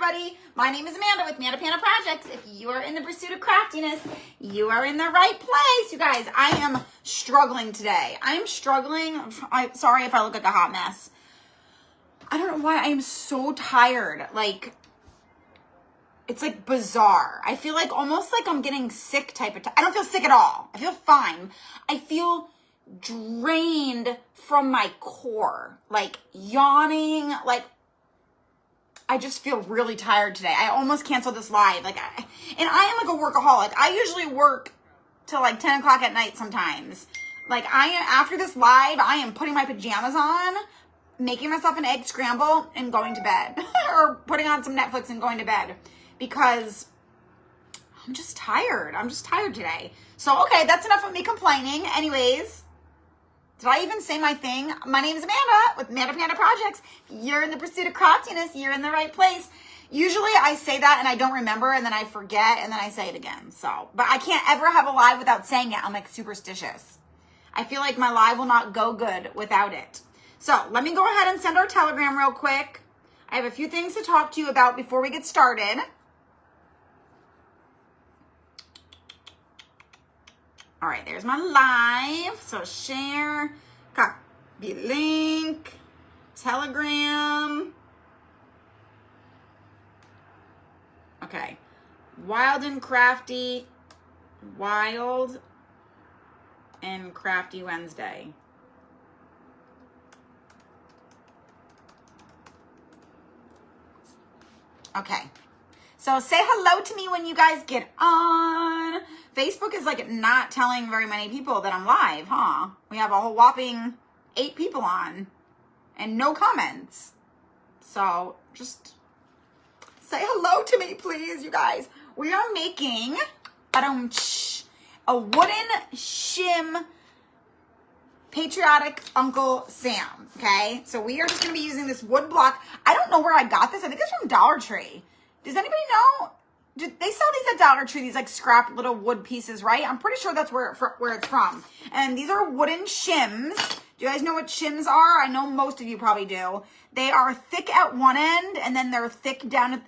everybody. My name is Amanda with Amanda Projects. If you are in the pursuit of craftiness, you are in the right place. You guys, I am struggling today. I'm struggling. Sorry if I look like a hot mess. I don't know why I am so tired. Like, it's like bizarre. I feel like almost like I'm getting sick type of I don't feel sick at all. I feel fine. I feel drained from my core, like yawning, like I just feel really tired today. I almost canceled this live. And I am like a workaholic. I usually work till like 10 o'clock at night sometimes. Like after this live, I am putting my pajamas on, making myself an egg scramble and going to bed or putting on some Netflix and going to bed because I'm just tired. I'm just tired today. So, okay, that's enough of me complaining. Anyways, did I even say my thing? My name is Amanda with Amanda Projects. You're in the pursuit of craftiness. You're in the right place. Usually I say that and I don't remember and then I forget and then I say it again. So, but I can't ever have a live without saying it. I'm like superstitious. I feel like my live will not go good without it. So let me go ahead and send our telegram real quick. I have a few things to talk to you about before we get started. All right, there's my live. So share, copy link, telegram. Okay, wild and crafty Wednesday. Okay. So say hello to me when you guys get on. Facebook is like not telling very many people that I'm live, huh? We have a whole whopping 8 people on and no comments. So just say hello to me, please, you guys. We are making a wooden shim Patriotic Uncle Sam, okay? So we are just going to be using this wood block. I don't know where I got this. I think it's from Dollar Tree. Does anybody know? They sell these at Dollar Tree, these like scrap little wood pieces, right? I'm pretty sure that's where it's from. And these are wooden shims. Do you guys know what shims are? I know most of you probably do. They are thick at one end and then they're thin down at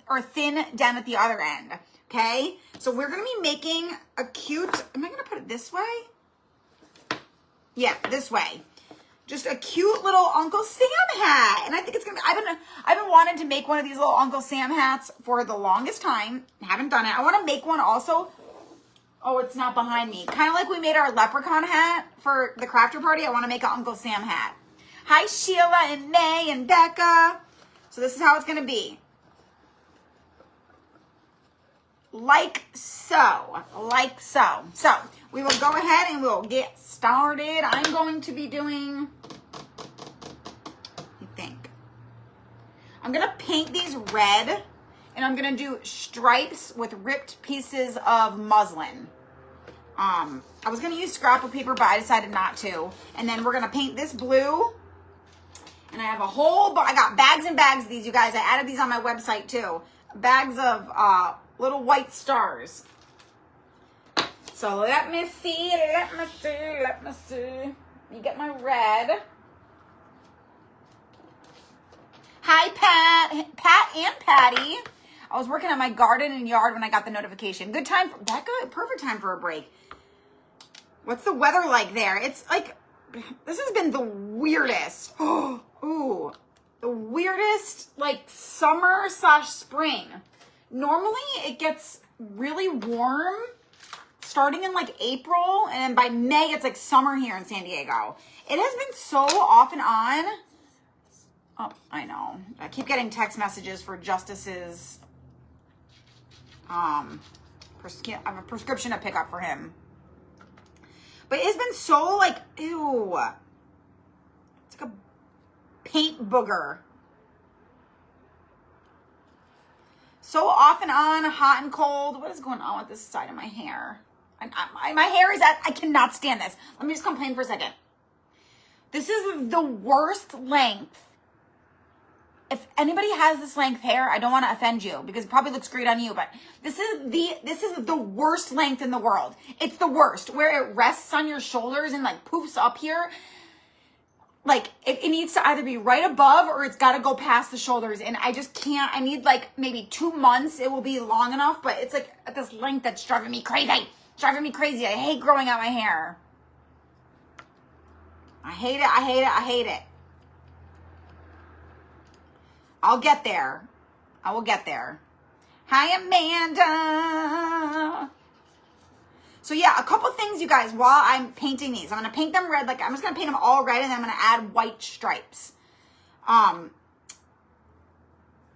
the other end, okay? So we're going to be making a cute, am I going to put it this way? Yeah, this way. Just a cute little Uncle Sam hat. And I think it's going to be, I've been wanting to make one of these little Uncle Sam hats for the longest time. Haven't done it. I want to make one also. Oh, it's not behind me. Kind of like we made our leprechaun hat for the crafter party. I want to make an Uncle Sam hat. Hi, Sheila and May and Becca. So this is how it's going to be. Like so. So we will go ahead and we'll get started. I'm going to be doing, I'm going to paint these red and I'm going to do stripes with ripped pieces of muslin. I was going to use scrapbook paper, but I decided not to. And then we're going to paint this blue. And I have a whole, I got bags and bags of these, you guys. I added these on my website too. Bags of little white stars. So let me see. Let me get my red. Hi, Pat and Patty. I was working on my garden and yard when I got the notification. Good time for Becca. Perfect time for a break. What's the weather like there? It's like, this has been the weirdest. Ooh, the weirdest like summer/spring. Normally it gets really warm starting in like April, and then by May it's like summer here in San Diego. It has been so off and on. Oh, I know. I keep getting text messages for Justice's I have a prescription to pick up for him. But it's been so like, ew. It's like a paint booger. So off and on, hot and cold. What is going on with this side of my hair? My hair is I cannot stand this. Let me just complain for a second. This is the worst length. If anybody has this length hair, I don't want to offend you because it probably looks great on you, but this is the worst length in the world. It's the worst, where it rests on your shoulders and like poofs up here. like, it needs to either be right above or it's got to go past the shoulders. And I just can't. I need like maybe 2 months. It will be long enough, but it's like at this length that's driving me crazy. It's driving me crazy. I hate growing out my hair. I hate it. I hate it. I hate it. I'll get there. I will get there. Hi, Amanda. So yeah, a couple things, you guys, while I'm painting these. I'm going to paint them red. Like, I'm just going to paint them all red, and then I'm going to add white stripes. The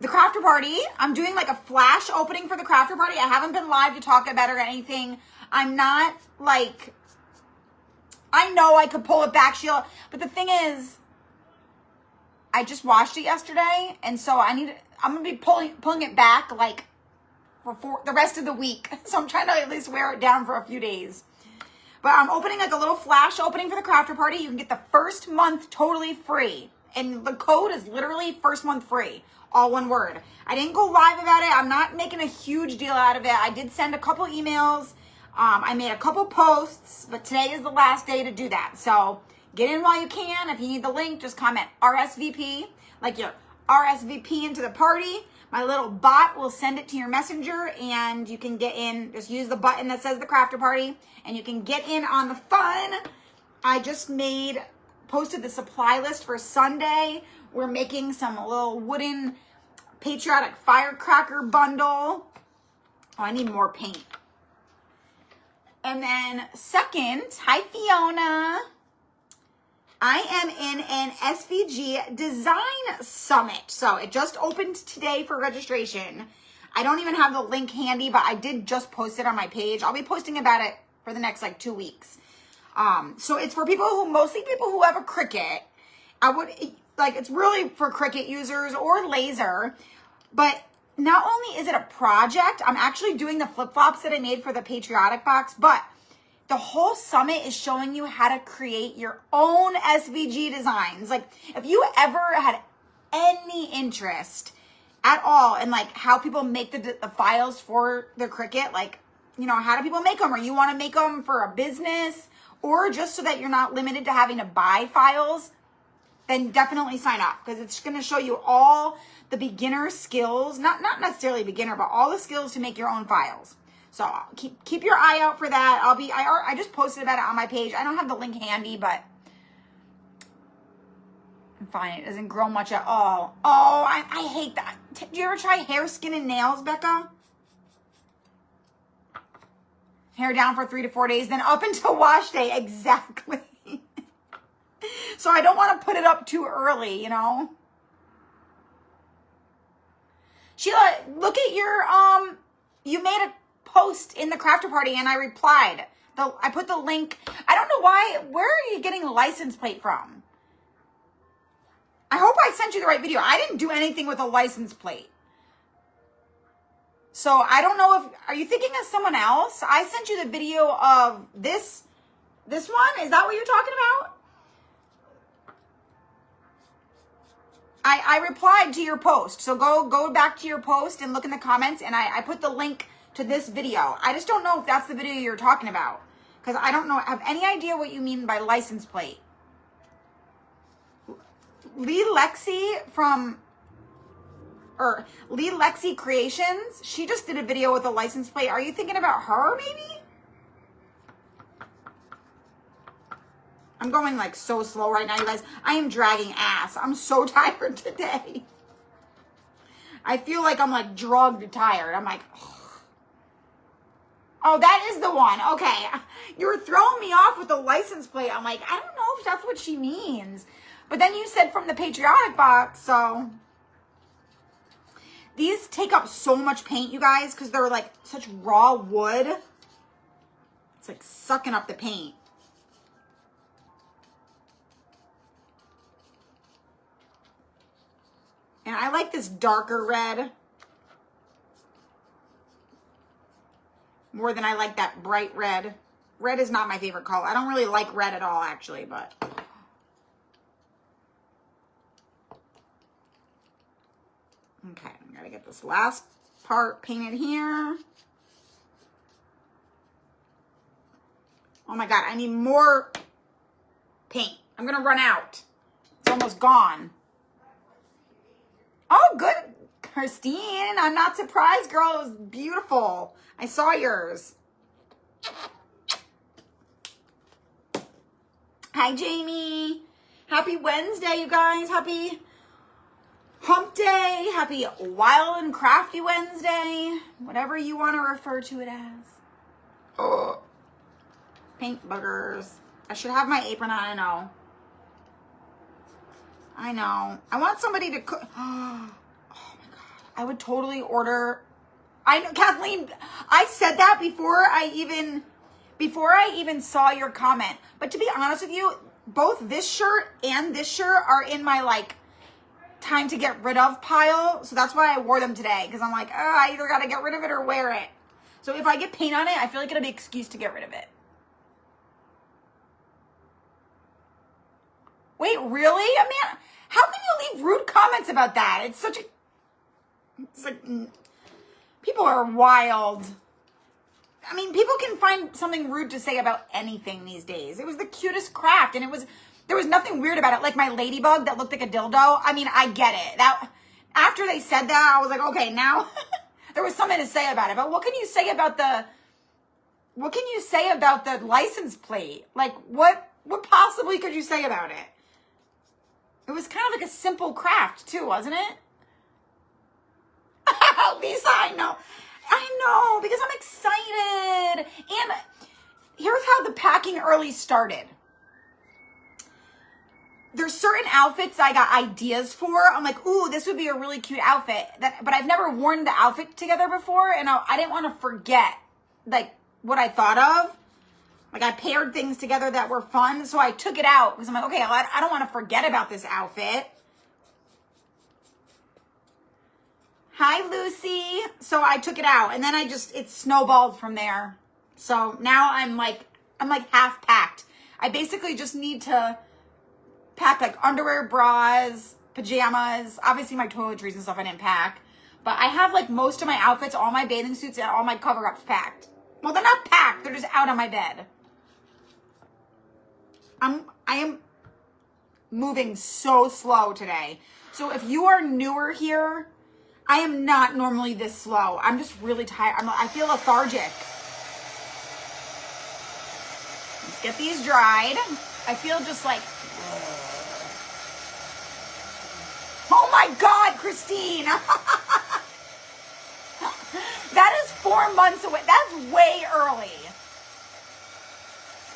crafter party, I'm doing like a flash opening for the crafter party. I haven't been live to talk about it or anything. I'm not like, I know I could pull it back, Sheila, but the thing is, I just washed it yesterday, and so I'm going to be pulling it back like for the rest of the week. So I'm trying to at least wear it down for a few days. But I'm opening like a little flash opening for the crafter party. You can get the first month totally free. And the code is literally first month free. All one word. I didn't go live about it. I'm not making a huge deal out of it. I did send a couple emails. I made a couple posts, but today is the last day to do that. So get in while you can. If you need the link, just comment RSVP, like your RSVP into the party. My little bot will send it to your messenger, and you can get in. Just use the button that says the crafter party, and you can get in on the fun. I just posted the supply list for Sunday. We're making some little wooden Patriotic firecracker bundle. Oh, I need more paint. And then second, hi Fiona. I am in an SVG design summit. So it just opened today for registration. I don't even have the link handy, but I did just post it on my page. I'll be posting about it for the next like 2 weeks. So it's for mostly people who have a Cricut. It's really for Cricut users or laser, but not only is it a project, I'm actually doing the flip-flops that I made for the Patriotic box, but the whole summit is showing you how to create your own SVG designs. Like, if you ever had any interest at all in like how people make the files for their Cricut, like, you know, how do people make them? Or you want to make them for a business, or just so that you're not limited to having to buy files, then definitely sign up, because it's going to show you all the beginner skills, not necessarily beginner, but all the skills to make your own files. So keep your eye out for that. I just posted about it on my page. I don't have the link handy, but I'm fine. It doesn't grow much at all. Oh, I hate that. Do you ever try hair, skin, and nails, Becca? Hair down for 3 to 4 days, then up until wash day. Exactly. So I don't want to put it up too early, you know? Sheila, look at your, you made a post in the crafter party and I replied. I put the link. I don't know why. Where are you getting the license plate from? I hope I sent you the right video. I didn't do anything with a license plate. So I don't know are you thinking of someone else? I sent you the video of this one. Is that what you're talking about? I replied to your post. So go back to your post and look in the comments, and I put the link to this video. I just don't know if that's the video you're talking about, because I don't have any idea what you mean by license plate. Lee Lexi Creations, she just did a video with a license plate. Are you thinking about her, maybe? I'm going like so slow right now, you guys. I am dragging ass. I'm so tired today. I feel like I'm like drugged tired. I'm like, ugh. Oh, that is the one. Okay. You were throwing me off with the license plate. I'm like, I don't know if that's what she means. But then you said from the Patriotic box, so. These take up so much paint, you guys, because they're like such raw wood. It's like sucking up the paint. And I like this darker red more than I like that bright red. Red is not my favorite color. I don't really like red at all, actually, but. Okay, I gotta get this last part painted here. Oh my God, I need more paint. I'm gonna run out. You're almost gone. Oh, good, Christine. I'm not surprised, girl. It was beautiful. I saw yours. Hi, Jamie. Happy Wednesday, you guys. Happy Hump Day. Happy Wild and Crafty Wednesday. Whatever you want to refer to it as. Oh, paint buggers. I should have my apron on. I know. I want somebody to cook. Oh my God. I would totally order. I know, Kathleen, I said that before I even saw your comment. But to be honest with you, both this shirt and this shirt are in my like time to get rid of pile. So that's why I wore them today. Because I'm like, oh, I either got to get rid of it or wear it. So if I get paint on it, I feel like it'll be an excuse to get rid of it. Wait, really? Amanda, how can you leave rude comments about that? It's like, people are wild. I mean, people can find something rude to say about anything these days. It was the cutest craft, and there was nothing weird about it. Like my ladybug that looked like a dildo. I mean, I get it. That after they said that, I was like, okay, now there was something to say about it. But what can you say about the license plate? Like, what possibly could you say about it? It was kind of like a simple craft too, wasn't it? Lisa, I know, because I'm excited. And here's how the packing early started. There's certain outfits I got ideas for. I'm like, ooh, this would be a really cute outfit. But I've never worn the outfit together before, and I didn't want to forget like what I thought of. Like I paired things together that were fun, so I took it out because I'm like, okay, I don't want to forget about this outfit. Hi, Lucy. So I took it out, and then it snowballed from there. So now I'm like half packed. I basically just need to pack like underwear, bras, pajamas. Obviously my toiletries and stuff I didn't pack. But I have like most of my outfits, all my bathing suits, and all my cover-ups packed. Well, they're not packed. They're just out on my bed. I am moving so slow today. So if you are newer here, I am not normally this slow. I'm just really tired. I feel lethargic. Let's get these dried. I feel just like, oh my God, Christine. That is 4 months away. That's way early.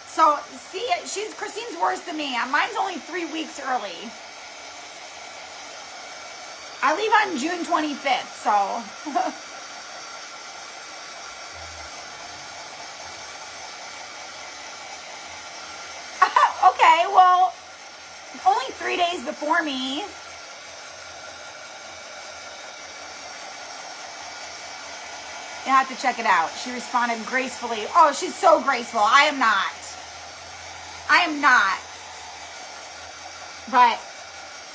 So, see, Christine's worse than me. Mine's only 3 weeks early. I leave on June 25th, so. Okay, well, only 3 days before me. You have to check it out. She responded gracefully. Oh, she's so graceful. I am not. But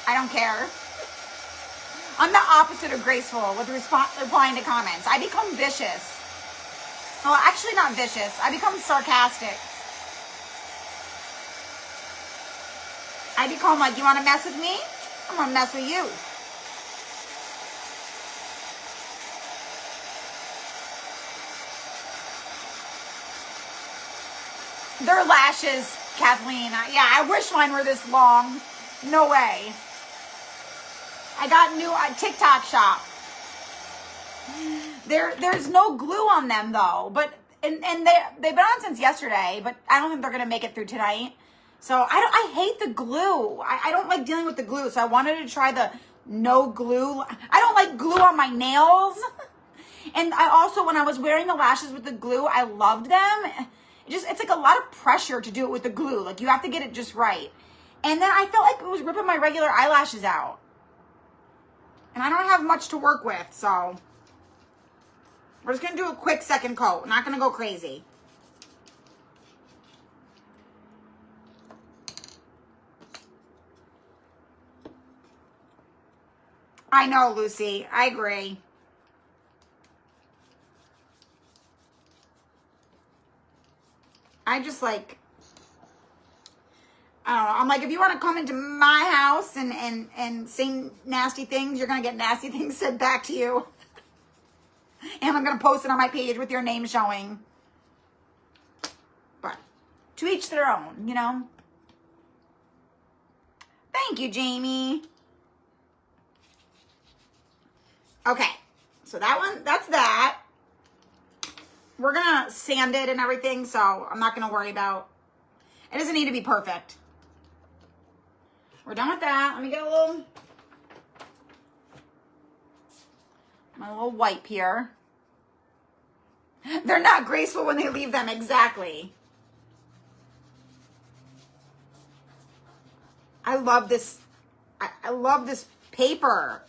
I don't care. I'm the opposite of graceful with replying to comments. I become vicious. Well, actually not vicious. I become sarcastic. I become like, you want to mess with me? I'm going to mess with you. They're lashes, Kathleen. Yeah, I wish mine were this long. No way. I got new TikTok shop. There's no glue on them though, but and they've been on since yesterday, but I don't think they're gonna make it through tonight. So I hate the glue. I don't like dealing with the glue. So I wanted to try the no glue. I don't like glue on my nails. And I also, when I was wearing the lashes with the glue, I loved them. It's like a lot of pressure to do it with the glue. Like you have to get it just right. And then I felt like it was ripping my regular eyelashes out. And I don't have much to work with, so we're just going to do a quick second coat. Not going to go crazy. I know, Lucy. I agree. I just like, I don't know. I'm like, if you want to come into my house and say nasty things, you're going to get nasty things said back to you. And I'm going to post it on my page with your name showing. But to each their own, you know. Thank you, Jamie. Okay. So that one, that's that. We're going to sand it and everything, so I'm not going to worry about. It doesn't need to be perfect. We're done with that. Let me get my little wipe here. They're not graceful when they leave them. Exactly. I love this. I love this paper.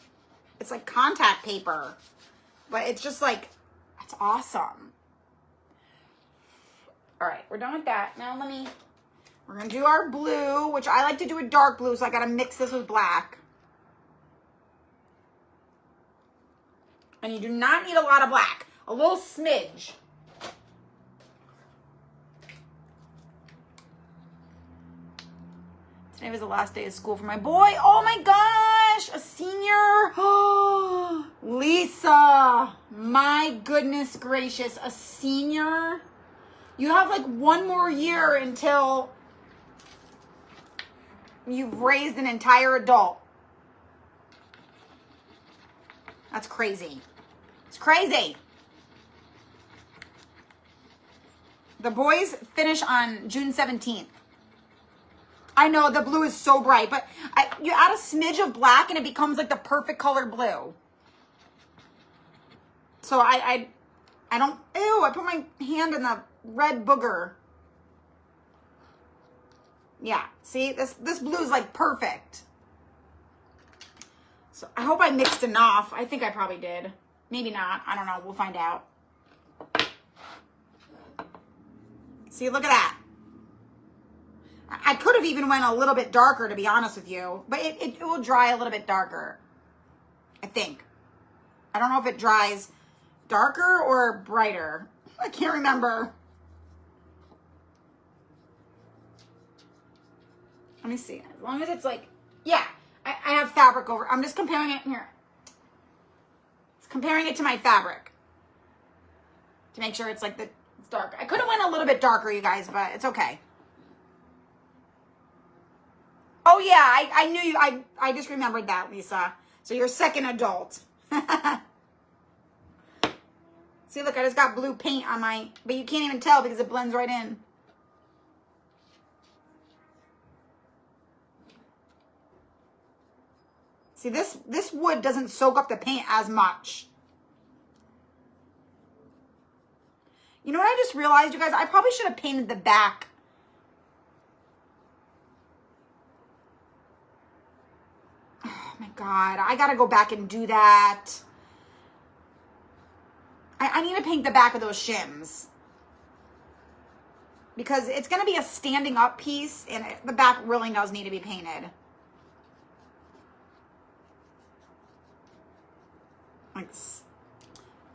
It's like contact paper, but it's just like, it's awesome. All right, we're done with that. Now we're going to do our blue, which I like to do a dark blue, so I got to mix this with black. And you do not need a lot of black. A little smidge. Today was the last day of school for my boy. Oh my gosh, a senior. Oh, Lisa, my goodness gracious, a senior. You have like one more year until you've raised an entire adult. That's crazy. It's crazy. The boys finish on June 17th. I know the blue is so bright, but you add a smidge of black and it becomes like the perfect color blue. So I don't, ew, I put my hand in the red booger. Yeah, see, this blue is like perfect. So I hope I mixed enough. I think I probably did. Maybe not. I don't know. We'll find out. See, look at that. I could have even went a little bit darker, to be honest with you. But it will dry a little bit darker, I think. I don't know if it dries darker or brighter. I can't remember. Let me see. As long as it's like, yeah, I have fabric over. I'm just comparing it here. It's comparing it to my fabric to make sure it's like it's dark. I could have went a little bit darker, you guys, but it's okay. Oh yeah, I knew you. I just remembered that, Lisa. So you're second adult. See, look, I just got blue paint on my, but you can't even tell because it blends right in. See, this wood doesn't soak up the paint as much. You know what I just realized, you guys? I probably should have painted the back. Oh my God, I gotta go back and do that. I need to paint the back of those shims. Because it's gonna be a standing up piece and the back really does need to be painted.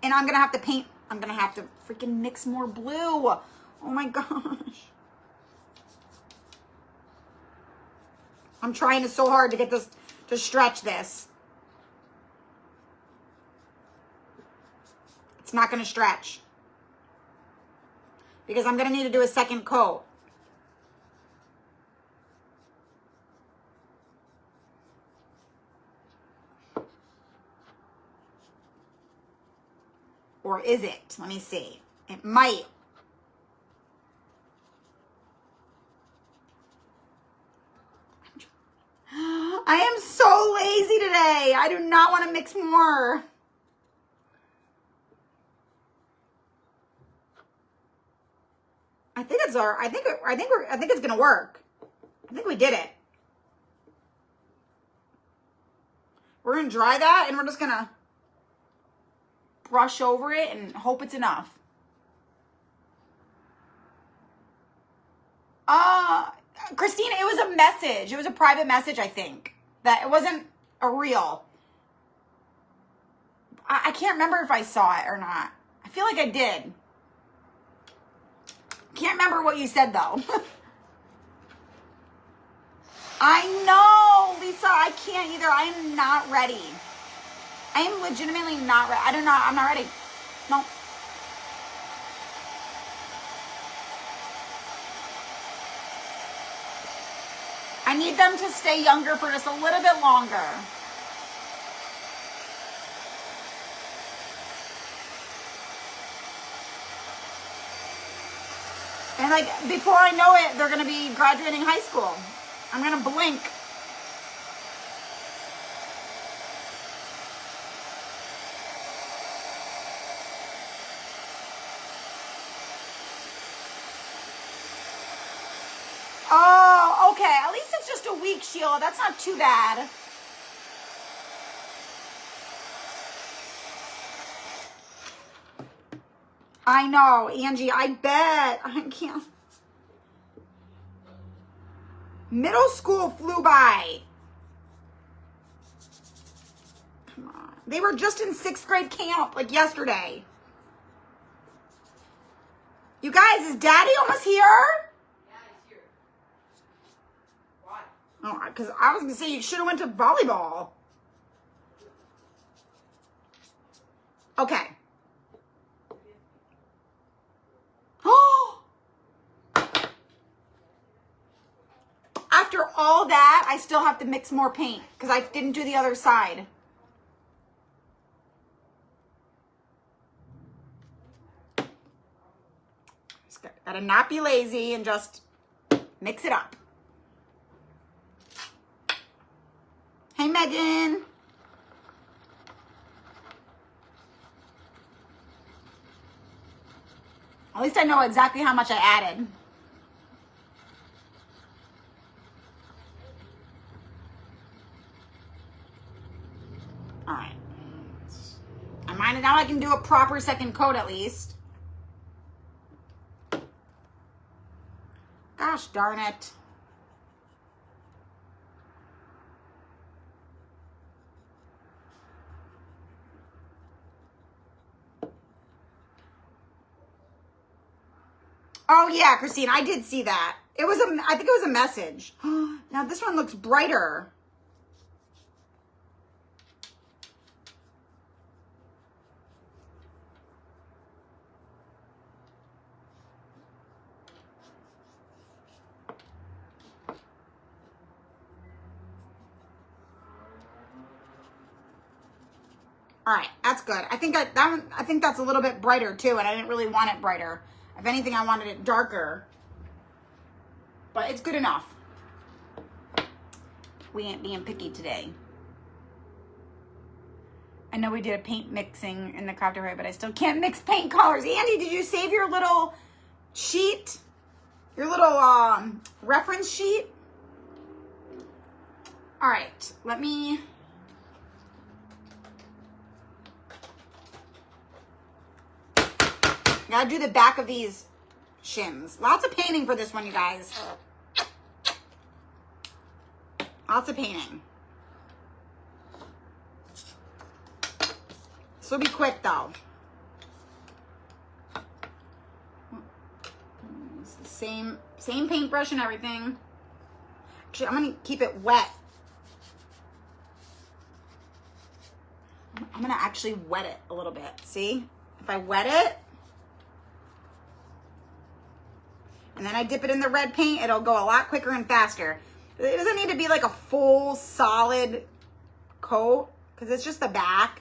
And I'm gonna have to paint, I'm gonna have to freaking mix more blue. Oh my gosh. I'm trying so hard to get this, to stretch this. It's not gonna stretch. Because I'm gonna need to do a second coat. Or is it? Let me see. It might. I am so lazy today. I do not want to mix more. I think it's gonna work. I think we did it. We're gonna dry that and we're just gonna brush over it and hope it's enough. Christina, it was a message. It was a private message, I think. That it wasn't a real. I can't remember if I saw it or not. I feel like I did. Can't remember what you said though. I know, Lisa, I can't either. I am not ready. I am legitimately not ready. I'm not ready. No. I need them to stay younger for just a little bit longer. And like, before I know it, they're gonna be graduating high school. I'm gonna blink. Oh, okay. At least it's just a week, Sheila. That's not too bad. I know, Angie. I bet. I can't. Middle school flew by. Come on. They were just in 6th grade camp like yesterday. You guys, is Daddy almost here? Yeah, he's here. Why? Oh, because I was going to say you should have went to volleyball. Okay. Oh! After all that, I still have to mix more paint because I didn't do the other side. Just gotta not be lazy and just mix it up. Hey, Megan. At least I know exactly how much I added. All right. Now I can do a proper second coat at least. Gosh darn it. Oh yeah, Christine, I did see that. I think it was a message. Now this one looks brighter. All right, that's good. I think I think that's a little bit brighter too, and I didn't really want it brighter. If anything, I wanted it darker. But it's good enough. We ain't being picky today. I know we did a paint mixing in the craft array, but I still can't mix paint colors. Andy, did you save your little sheet? Your little reference sheet? All right, let me... Gotta do the back of these shims. Lots of painting for this one, you guys. Lots of painting. This will be quick though. It's the same paintbrush and everything. Actually, I'm gonna keep it wet. I'm gonna actually wet it a little bit. See? If I wet it, and then I dip it in the red paint, it'll go a lot quicker and faster. It doesn't need to be like a full solid coat because it's just the back.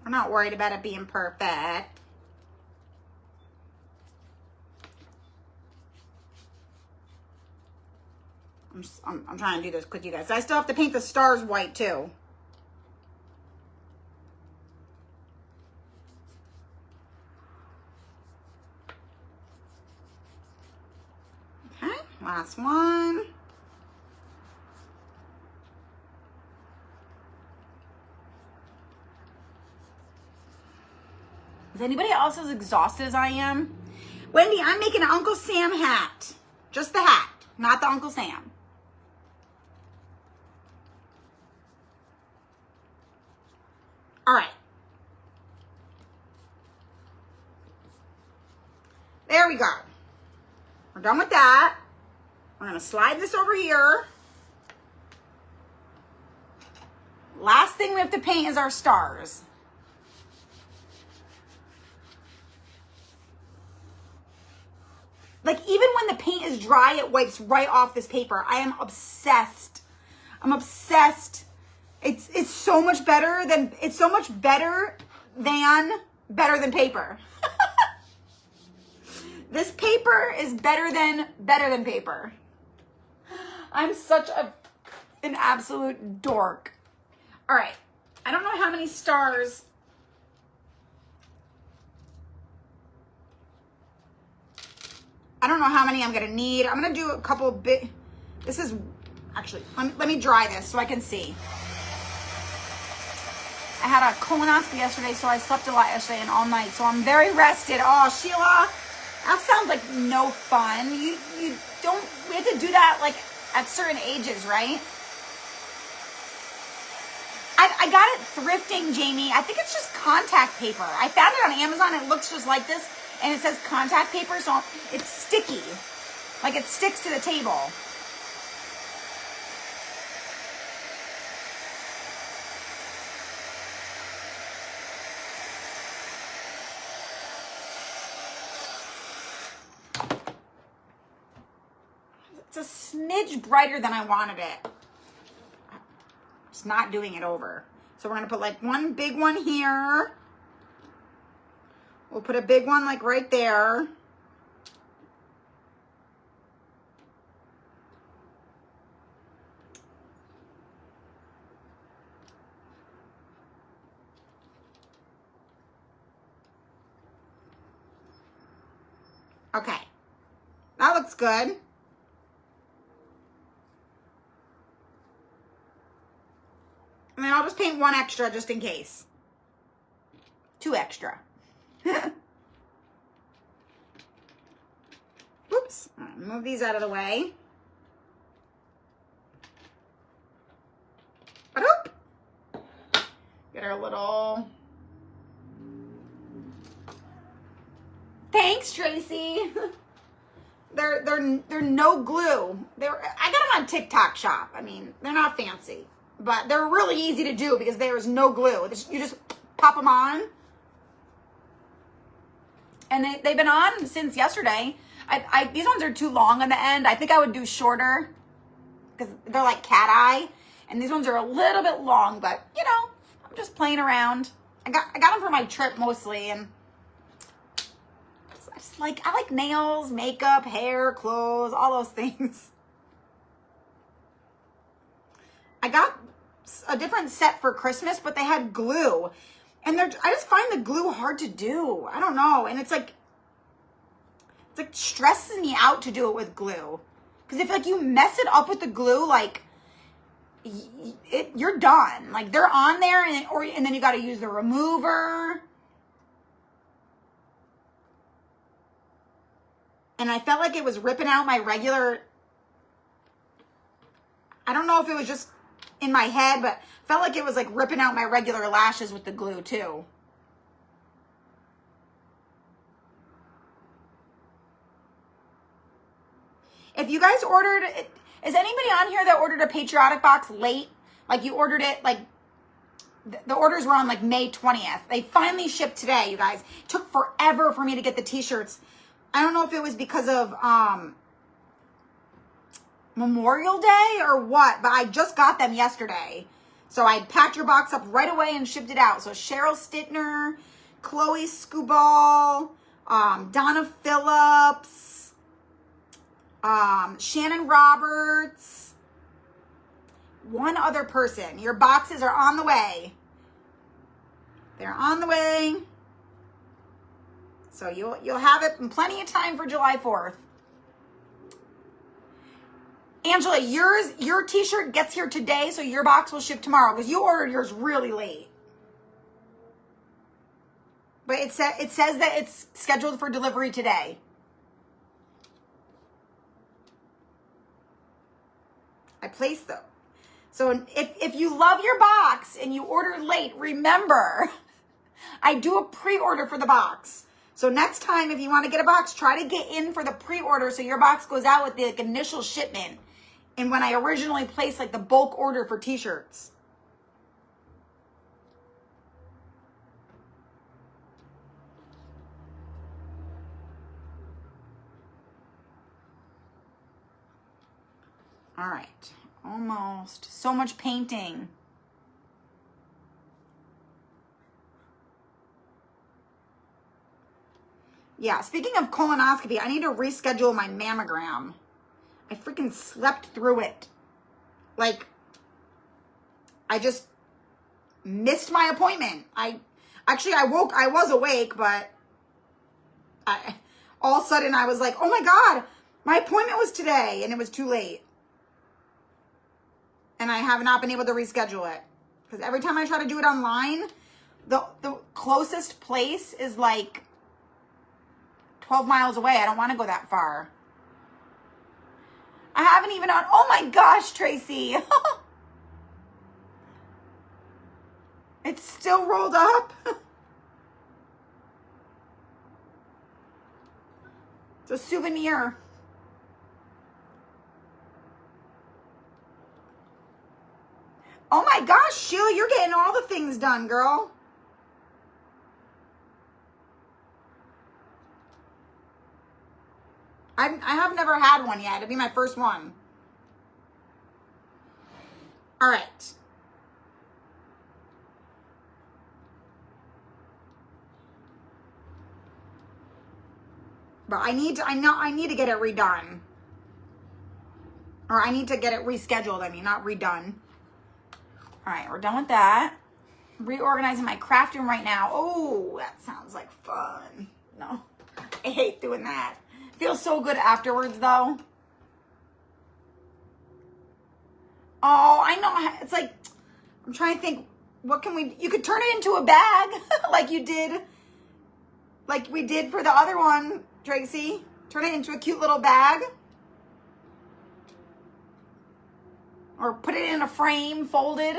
I'm not worried about it being perfect. I'm trying to do this quick, you guys. I still have to paint the stars white too. Okay, last one. Is anybody else as exhausted as I am? Wendy, I'm making an Uncle Sam hat. Just the hat, not the Uncle Sam. All right. There we go. We're done with that. We're gonna slide this over here. Last thing we have to paint is our stars. Like, even when the paint is dry, it wipes right off this paper. I am obsessed. I'm obsessed. It's so much better than better than paper. This paper is better than paper. I'm such an absolute dork. All right. I don't know how many stars. I don't know how many I'm going to need. I'm going to do a couple bit. This is actually, let me dry this so I can see. I had a colonoscopy yesterday, so I slept a lot yesterday and all night. So I'm very rested. Oh, Sheila, that sounds like no fun. We have to do that like at certain ages, right? I got it thrifting, Jamie. I think it's just contact paper. I found it on Amazon. It looks just like this, and it says contact paper, so it's sticky. Like, it sticks to the table. It's a smidge brighter than I wanted it. It's not doing it over. So we're going to put like one big one here. We'll put a big one like right there. Okay. That looks good. And then I'll just paint one extra just in case. 2 extra. Oops. Move these out of the way. Get our little... Thanks, Tracy. They're no glue. I got them on TikTok shop. I mean, they're not fancy. But they're really easy to do because there is no glue. You just pop them on. And they've been on since yesterday. These ones are too long on the end. I think I would do shorter because they're like cat eye. And these ones are a little bit long, but you know, I'm just playing around. I got them for my trip mostly, and I like nails, makeup, hair, clothes, all those things. I got a different set for Christmas, but they had glue. And I just find the glue hard to do. I don't know. And it's like stresses me out to do it with glue. Because if like you mess it up with the glue, like you're done. Like they're on there and then you got to use the remover. And I felt like it was ripping out my regular, I don't know if it was just in my head, but felt like it was like ripping out my regular lashes with the glue too. If you guys ordered, is anybody on here that ordered a Patriotic box late? Like you ordered it, like the orders were on like May 20th. They finally shipped today, you guys. It took forever for me to get the t-shirts. I don't know if it was because of Memorial Day or what, but I just got them yesterday. So I packed your box up right away and shipped it out. So Cheryl Stittner, Chloe Scuball, Donna Phillips, Shannon Roberts, one other person. Your boxes are on the way. They're on the way. So you'll have it in plenty of time for July 4th. Angela, your t-shirt gets here today, so your box will ship tomorrow because you ordered yours really late. But it says that it's scheduled for delivery today. I placed them. So if you love your box and you ordered late, remember, I do a pre-order for the box. So next time, if you want to get a box, try to get in for the pre-order so your box goes out with the like, initial shipment. And when I originally placed like the bulk order for t-shirts. All right, almost. So much painting. Yeah, speaking of colonoscopy, I need to reschedule my mammogram. I freaking slept through it. Like, I just missed my appointment. I was awake, but all of a sudden I was like, oh my God, my appointment was today, and it was too late. And I have not been able to reschedule it. Because every time I try to do it online, the closest place is like 12 miles away. I don't want to go that far. I haven't even on, oh my gosh, Tracy. It's still rolled up. It's a souvenir. Oh my gosh, Sheila, you're getting all the things done, girl. I have never had one yet. It'll be my first one. All right. But I need to get it redone. Or I need to get it rescheduled, I mean, not redone. All right, we're done with that. Reorganizing my craft room right now. Oh, that sounds like fun. No, I hate doing that. Feels so good afterwards, though. Oh, I know. It's like, I'm trying to think, what can we, you could turn it into a bag like you did, like we did for the other one, Tracy. Turn it into a cute little bag. Or put it in a frame, folded.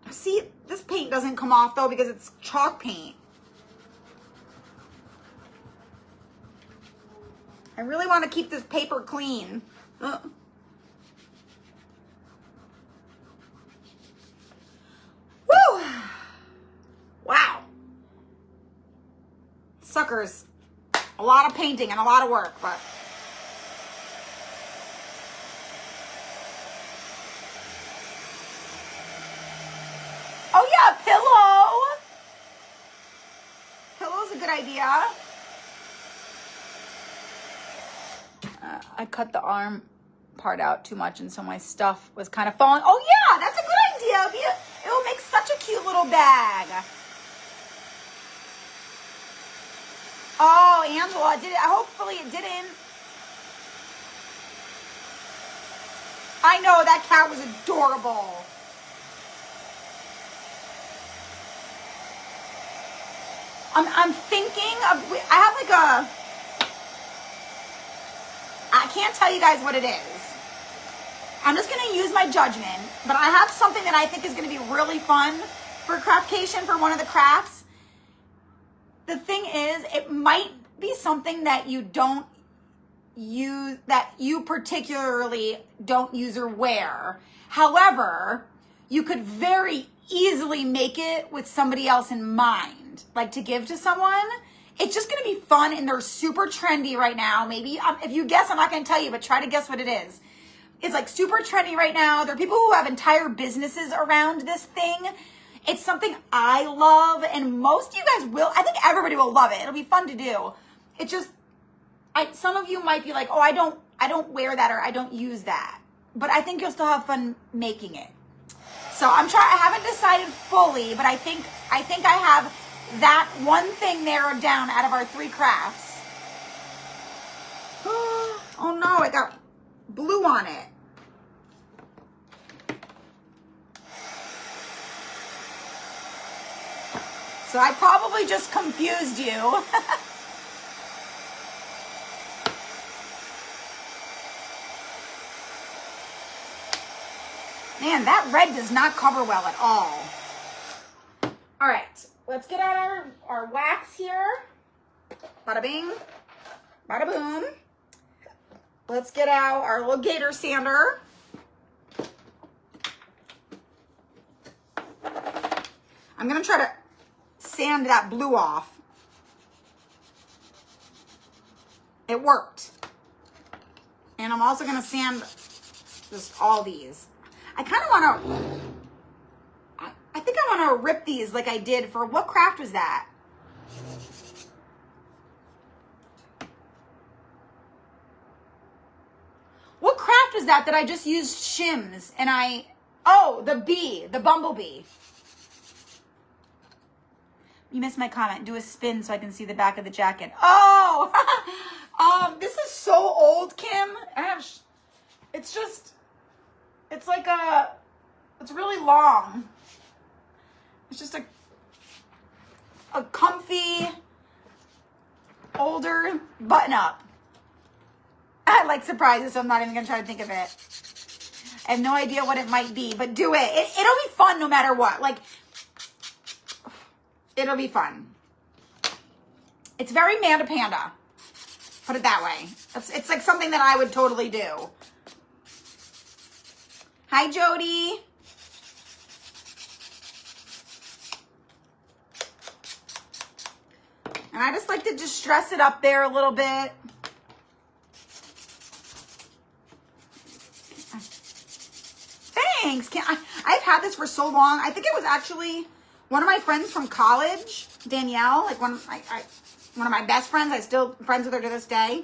See, this paint doesn't come off though because it's chalk paint. I really want to keep this paper clean. Woo! Wow. Suckers. A lot of painting and a lot of work, but... Oh yeah, pillow. Pillow's a good idea. I cut the arm part out too much, and so my stuff was kind of falling. Oh yeah, that's a good idea. It will make such a cute little bag. Oh, Angela, did it? Hopefully it didn't. I know, that cat was adorable. I'm thinking of, I have like a, I can't tell you guys what it is. I'm just going to use my judgment, but I have something that I think is going to be really fun for Craftcation for one of the crafts. The thing is, it might be something that you don't use, that you particularly don't use or wear. However, you could very easily make it with somebody else in mind, like to give to someone. It's just going to be fun, and they're super trendy right now. Maybe if you guess, I'm not going to tell you, but try to guess what it is. It's like super trendy right now. There are people who have entire businesses around this thing. It's something I love, and most of you guys will. I think everybody will love it. It'll be fun to do. It just, some of you might be like, oh, I don't wear that, or I don't use that. But I think you'll still have fun making it. So I haven't decided fully, but I think I have that one thing narrowed down out of our 3 crafts. Oh no, it got blue on it. So I probably just confused you. Man, that red does not cover well at all. All right, let's get out our wax here. Bada bing, bada boom. Let's get out our little gator sander. I'm gonna try to sand that blue off. It worked. And I'm also gonna sand just all these. I kind of want to, I think I want to rip these like I did for, what craft was that? What craft was that I just used shims and oh, the bumblebee. You missed my comment. Do a spin so I can see the back of the jacket. Oh, this is so old, Kim. It's like it's really long. It's just a comfy, older button up. I like surprises, so I'm not even gonna try to think of it. I have no idea what it might be, but do it. It'll be fun no matter what. Like, it'll be fun. It's very Manda Panda. Put it that way. It's like something that I would totally do. Hi, Jody. And I just like to just dress it up there a little bit. Thanks. I've had this for so long. I think it was actually one of my friends from college, Danielle, like one of my best friends. I'm still friends with her to this day.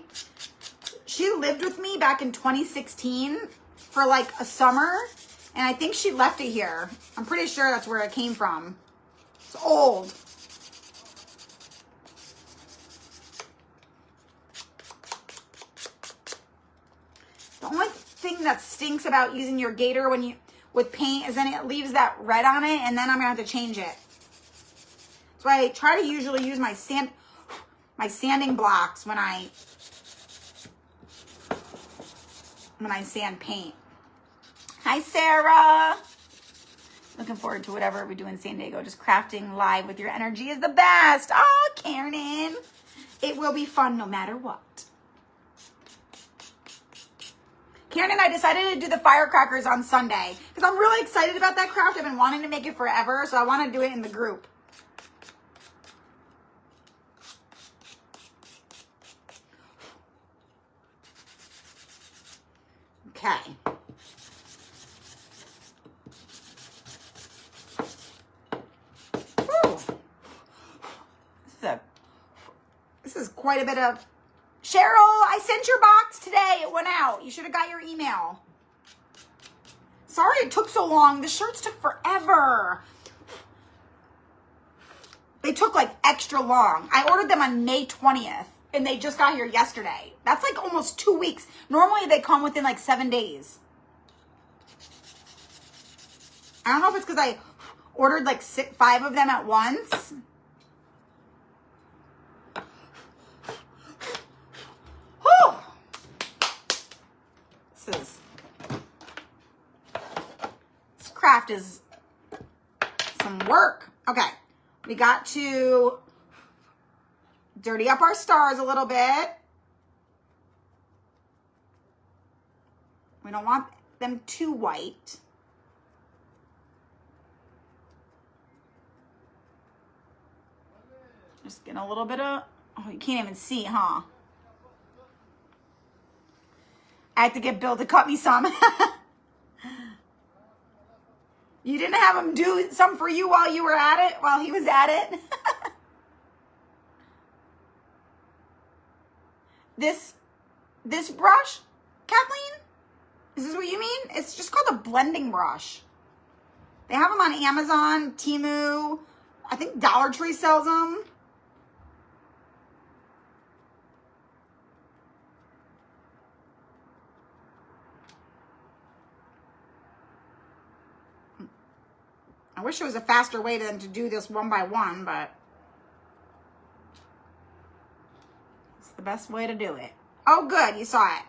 She lived with me back in 2016 for like a summer, and I think she left it here. I'm pretty sure that's where it came from. It's old. The only thing that stinks about using your gator with paint is then it leaves that red on it, and then I'm gonna have to change it. So I try to usually use my sanding blocks when I sand paint. Hi, Sarah. Looking forward to whatever we do in San Diego. Just crafting live with your energy is the best. Oh, Karen. It will be fun no matter what. Karen and I decided to do the firecrackers on Sunday because I'm really excited about that craft. I've been wanting to make it forever, so I want to do it in the group. Okay. Ooh. This is quite a bit of... Cheryl, I sent your box today. It went out. You should have got your email. Sorry it took so long. The shirts took forever. They took like extra long. I ordered them on May 20th and they just got here yesterday. That's like almost 2 weeks. Normally they come within like 7 days. I don't know if it's because I ordered like 5 of them at once. Whew. This craft is some work. Okay. We got to dirty up our stars a little bit. We don't want them too white. Just get a little bit of, oh, you can't even see, huh? I had to get Bill to cut me some. You didn't have him do some for you while you were at it, while he was at it? This brush, Kathleen? Is this what you mean? It's just called a blending brush. They have them on Amazon, Temu. I think Dollar Tree sells them. I wish there was a faster way to them to do this one by one, but it's the best way to do it. Oh, good. You saw it.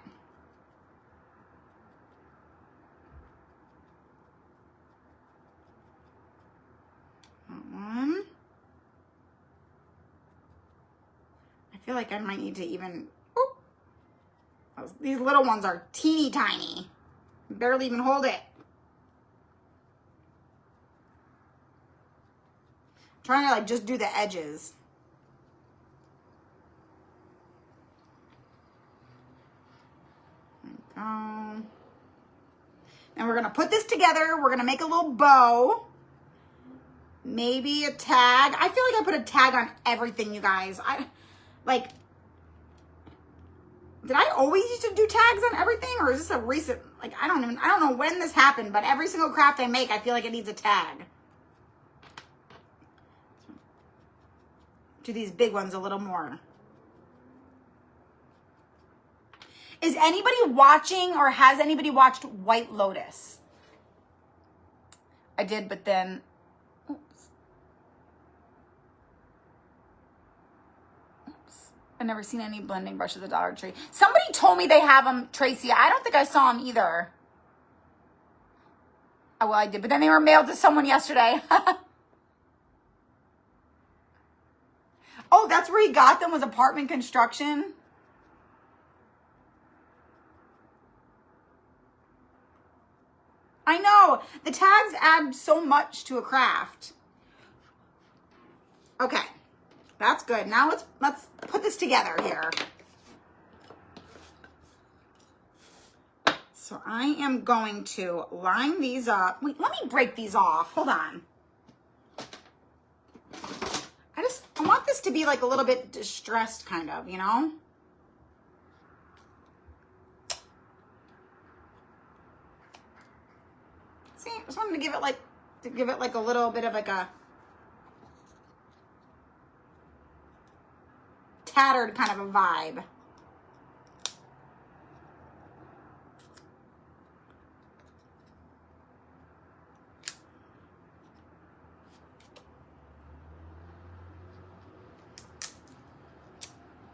feel like I might need to even, these little ones are teeny tiny. Barely even hold it. I'm trying to like just do the edges. And we're gonna put this together. We're gonna make a little bow. Maybe a tag. I feel like I put a tag on everything, you guys. Did I always used to do tags on everything, or is this a recent, like, I don't know when this happened, but every single craft I make, I feel like it needs a tag. Do these big ones a little more. Is anybody watching, or has anybody watched White Lotus? I did, but then, I've never seen any blending brushes at Dollar Tree. Somebody told me they have them, Tracy. I don't think I saw them either. Oh, well, I did, but then they were mailed to someone yesterday. Oh, that's where he got them, was apartment construction. I know. The tags add so much to a craft. Okay. That's good. Now let's put this together here. So I am going to line these up. Wait, let me break these off. Hold on. I want this to be like a little bit distressed kind of, you know? See, I just wanted to give it like a little bit of like a tattered kind of a vibe.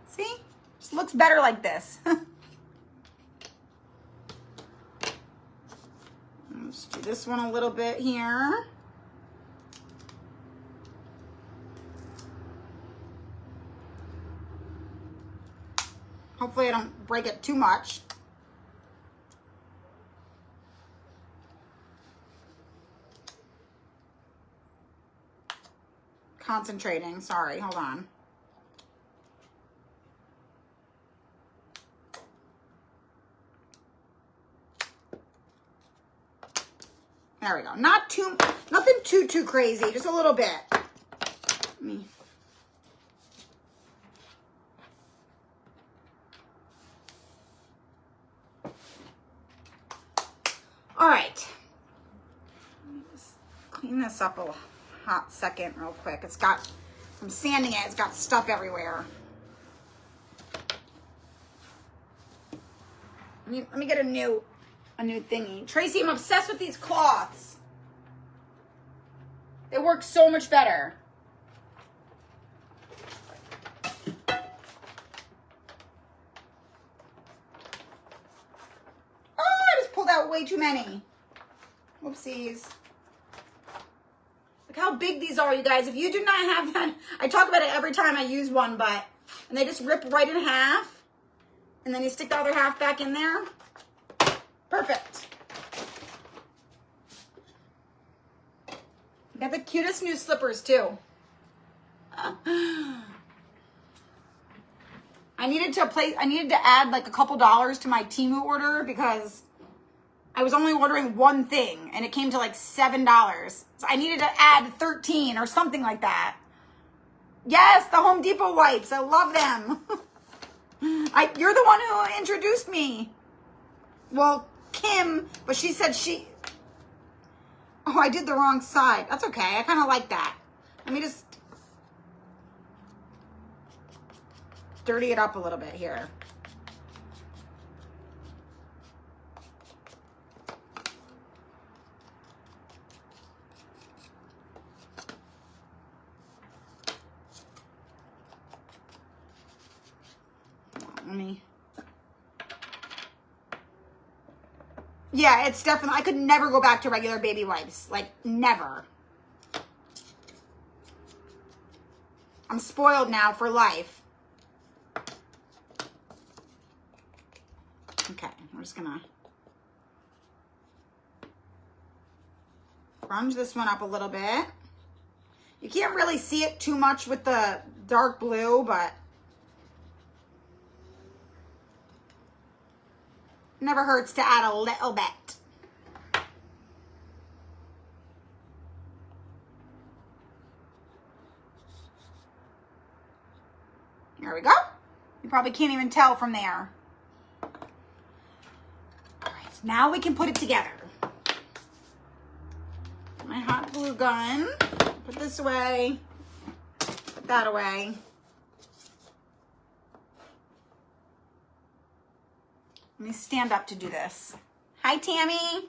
See? Just looks better like this. Let's do this one a little bit here. Hopefully I don't break it too much. Concentrating, sorry, hold on. There we go. Nothing too crazy, just a little bit. All right. Let me just clean this up a hot second real quick. I'm sanding it, it's got stuff everywhere. Let me get a new thingy. Tracy, I'm obsessed with these cloths. They work so much better. Out way too many. Whoopsies. Look how big these are, you guys. If you do not have that, I talk about it every time I use one, and they just rip right in half, and then you stick the other half back in there. Perfect. Got the cutest new slippers too. I needed to add like a couple dollars to my Temu order because I was only ordering one thing and it came to like $7. So I needed to add 13 or something like that. Yes, the Home Depot wipes. I love them. You're the one who introduced me. Well, Kim, but she said oh, I did the wrong side. That's okay. I kind of like that. Let me just dirty it up a little bit here. Yeah, it's definitely, I could never go back to regular baby wipes. Like, never. I'm spoiled now for life. Okay, we're just gonna grunge this one up a little bit. You can't really see it too much with the dark blue, but never hurts to add a little bit. There we go. You probably can't even tell from there. All right, now we can put it together. My hot glue gun. Put this away. Put that away. Let me stand up to do this. Hi, Tammy.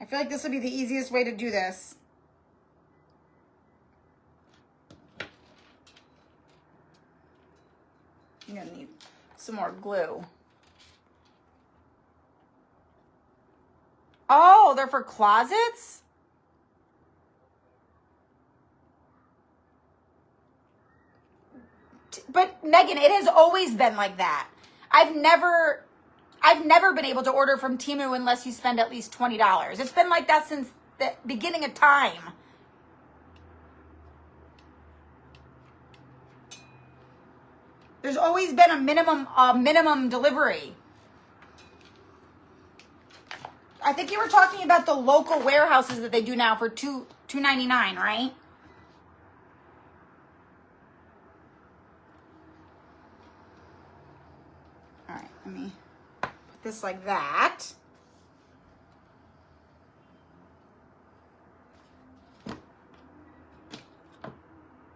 I feel like this will be the easiest way to do this. You're gonna need some more glue. Oh, they're for closets? But Megan, it has always been like that. I've never been able to order from Temu unless you spend at least $20. It's been like that since the beginning of time. There's always been a minimum delivery. I think you were talking about the local warehouses that they do now for $2.99, right? All right, let me put this like that.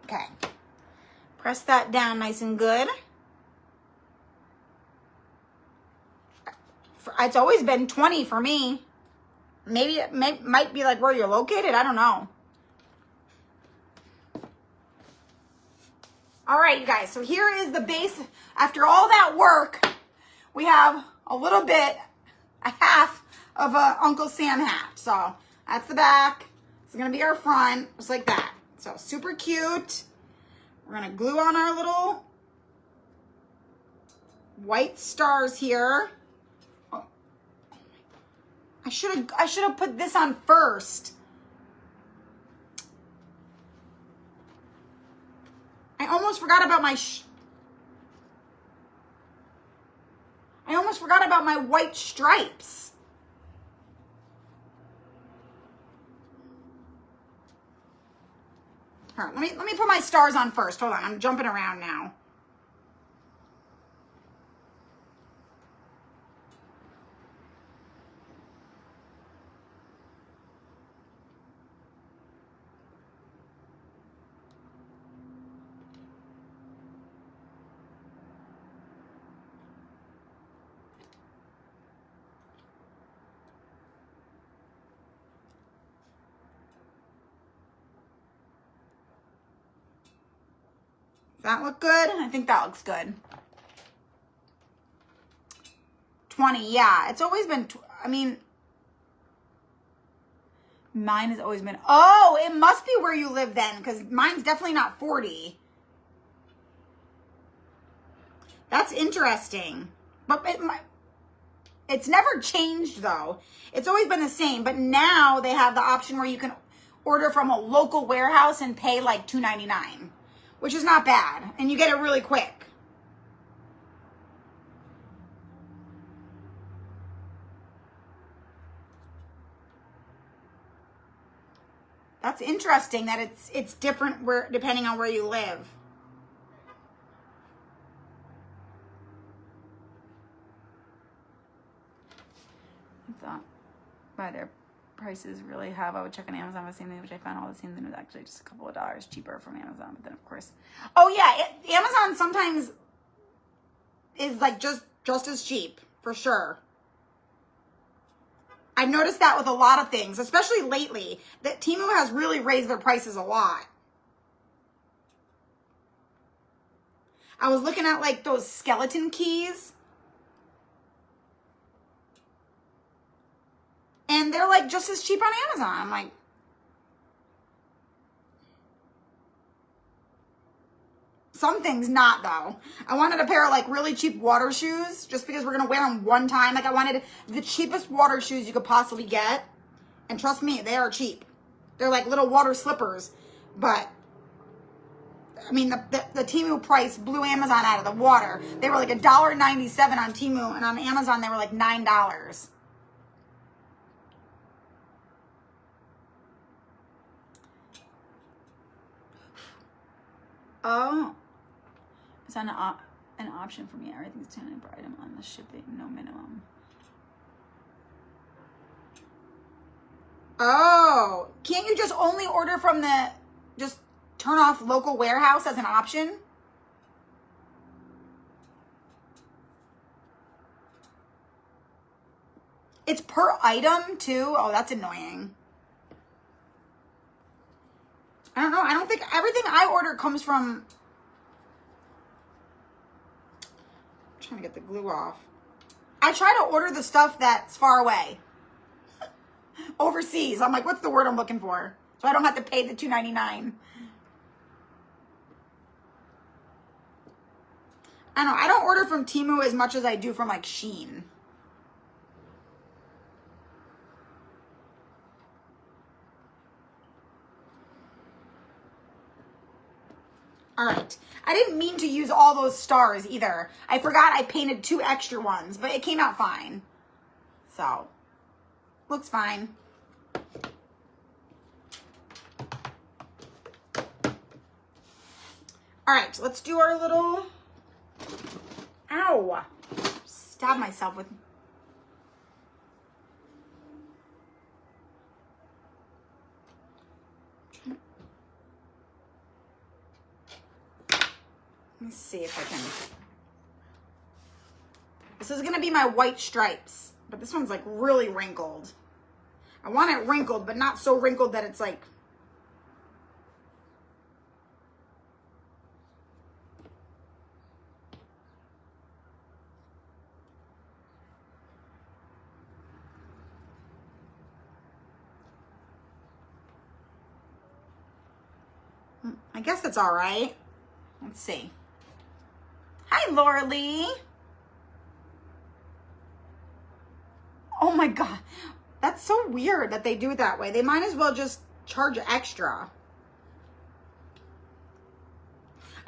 Okay. Press that down nice and good. It's always been 20 for me. Maybe it might be like where you're located. I don't know. All right, you guys. So here is the base. After all that work, we have a half of a Uncle Sam hat. So that's the back. It's going to be our front, just like that. So super cute. We're going to glue on our little white stars here. I should have put this on first. I almost forgot about my white stripes. All right, let me put my stars on first. Hold on, I'm jumping around now. Does that look good? I think that looks good. 20, yeah. It's always been, mine has always been, oh, it must be where you live then, because mine's definitely not 40. That's interesting. But it's never changed, though. It's always been the same, but now they have the option where you can order from a local warehouse and pay like $2.99. Which is not bad, and you get it really quick. That's interesting that it's different depending on where you live. I thought by their prices really have. I would check on Amazon the same thing, which I found all the same thing was actually just a couple of dollars cheaper from Amazon. But then of course, oh yeah, Amazon sometimes is like just as cheap for sure. I've noticed that with a lot of things, especially lately, that Temu has really raised their prices a lot. I was looking at like those skeleton keys. And they're like just as cheap on Amazon. I'm like, some things not though. I wanted a pair of like really cheap water shoes just because we're gonna wear them one time. Like I wanted the cheapest water shoes you could possibly get. And trust me, they are cheap. They're like little water slippers. But I mean, the Temu price blew Amazon out of the water. They were like $1.97 on Temu, and on Amazon they were like $9. Oh, it's an option for me. Everything's 10 per item on the shipping, no minimum. Oh, can't you just only order from just turn off local warehouse as an option? It's per item too? Oh, that's annoying. I don't know. I don't think everything I order comes from... I'm trying to get the glue off. I try to order the stuff that's far away. Overseas. I'm like, what's the word I'm looking for? So I don't have to pay the $2.99. I don't know. I don't order from Temu as much as I do from like Shim. All right. I didn't mean to use all those stars either. I forgot I painted 2 extra ones, but it came out fine. So, looks fine. All right, let's do our little... Ow! Stab myself with... Let me see if I can... This is going to be my white stripes, but this one's like really wrinkled. I want it wrinkled, but not so wrinkled that it's like... I guess it's all right. Let's see. Hi, Laura Lee. Oh my God. That's so weird that they do it that way. They might as well just charge extra.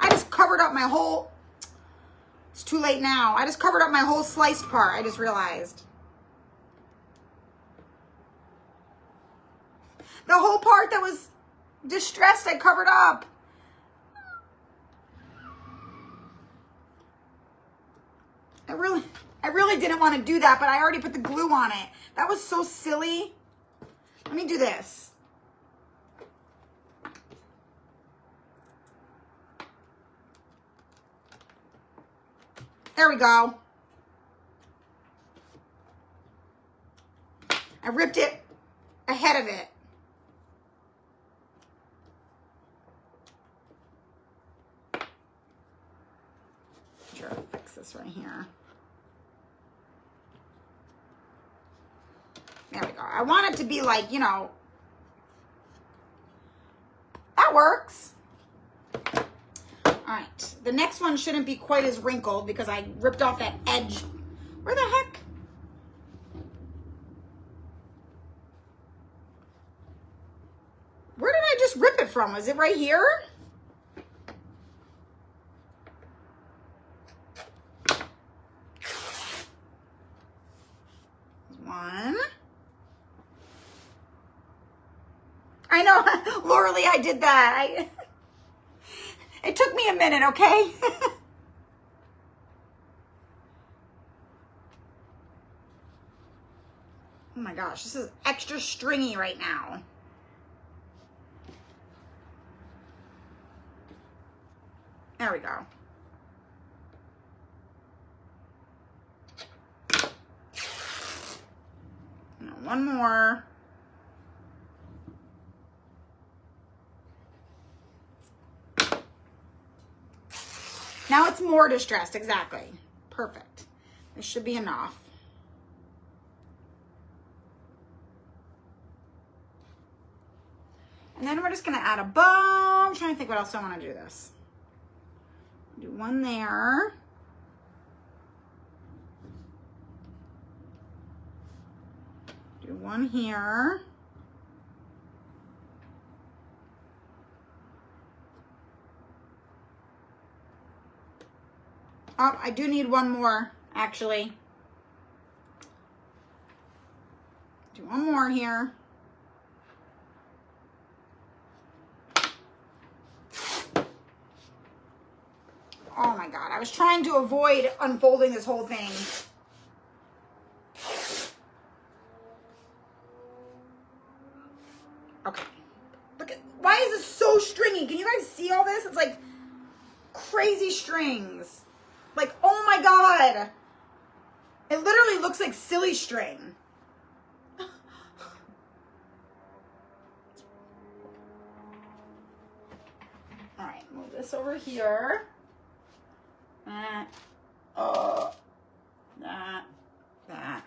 I just covered up my whole... It's too late now. I just covered up my whole sliced part. I just realized. The whole part that was distressed, I covered up. I really didn't want to do that, but I already put the glue on it. That was so silly. Let me do this. There we go. I ripped it ahead of it. Sure, I'll fix this right here. There we go. I want it to be like, you know, that works. All right. The next one shouldn't be quite as wrinkled because I ripped off that edge. Where the heck? Where did I just rip it from? Was it right here? One. I know, Laura Lee, I did that. It took me a minute, okay? Oh my gosh, this is extra stringy right now. There we go. Now, one more. Now it's more distressed, exactly. Perfect. This should be enough. And then we're just gonna add a bow. I'm trying to think what else I wanna do this. Do one there. Do one here. Oh, I do need one more, actually. Do one more here. Oh my God, I was trying to avoid unfolding this whole thing. Okay. Look at, why is this so stringy? Can you guys see all this? It's like crazy strings. Like, oh my God. It literally looks like silly string. All right, move this over here. That. That.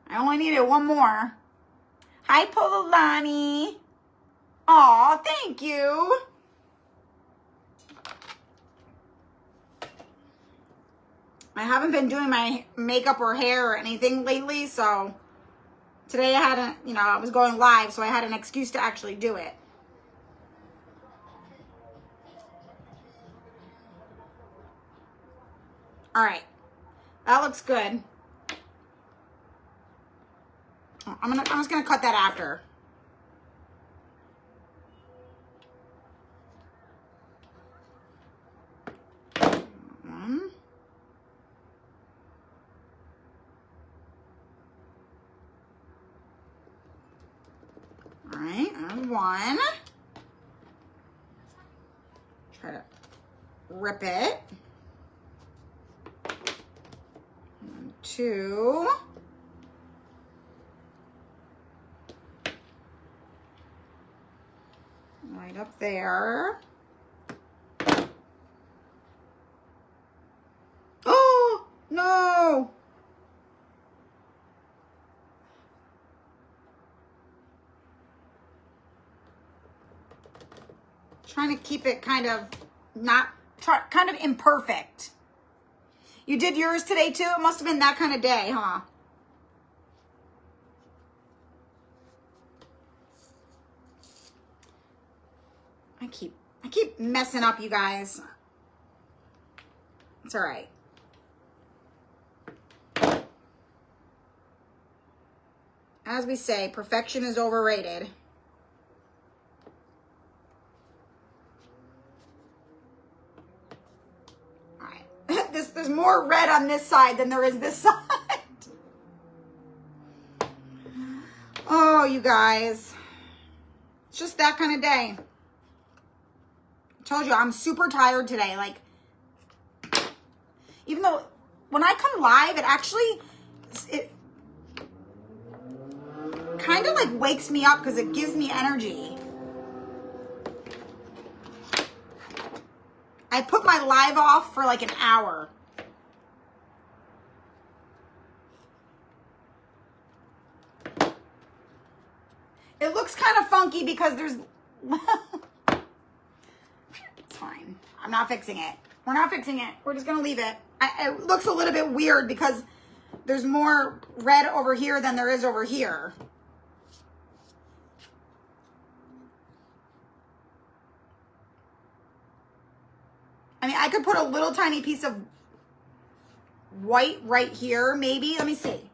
I only needed one more. Hi, Pololani. Aw, thank you. I haven't been doing my makeup or hair or anything lately, so today I had a, I was going live, so I had an excuse to actually do it. All right, that looks good. I'm just gonna cut that after. One. All right, and one. Try to rip it. And two. Right up there. Oh, no. Trying to keep it kind of kind of imperfect. You did yours today too? It must have been that kind of day, huh? I keep messing up, you guys. It's all right. As we say, perfection is overrated. All right. There's more red on this side than there is this side. Oh, you guys. It's just that kind of day. I told you, I'm super tired today. Like, even though when I come live, it kind of like wakes me up because it gives me energy. I put my live off for like an hour. It looks kind of funky because there's... It's fine. I'm not fixing it. We're not fixing it. We're just going to leave it. It looks a little bit weird because there's more red over here than there is over here. I mean, I could put a little tiny piece of white right here, maybe. Let me see.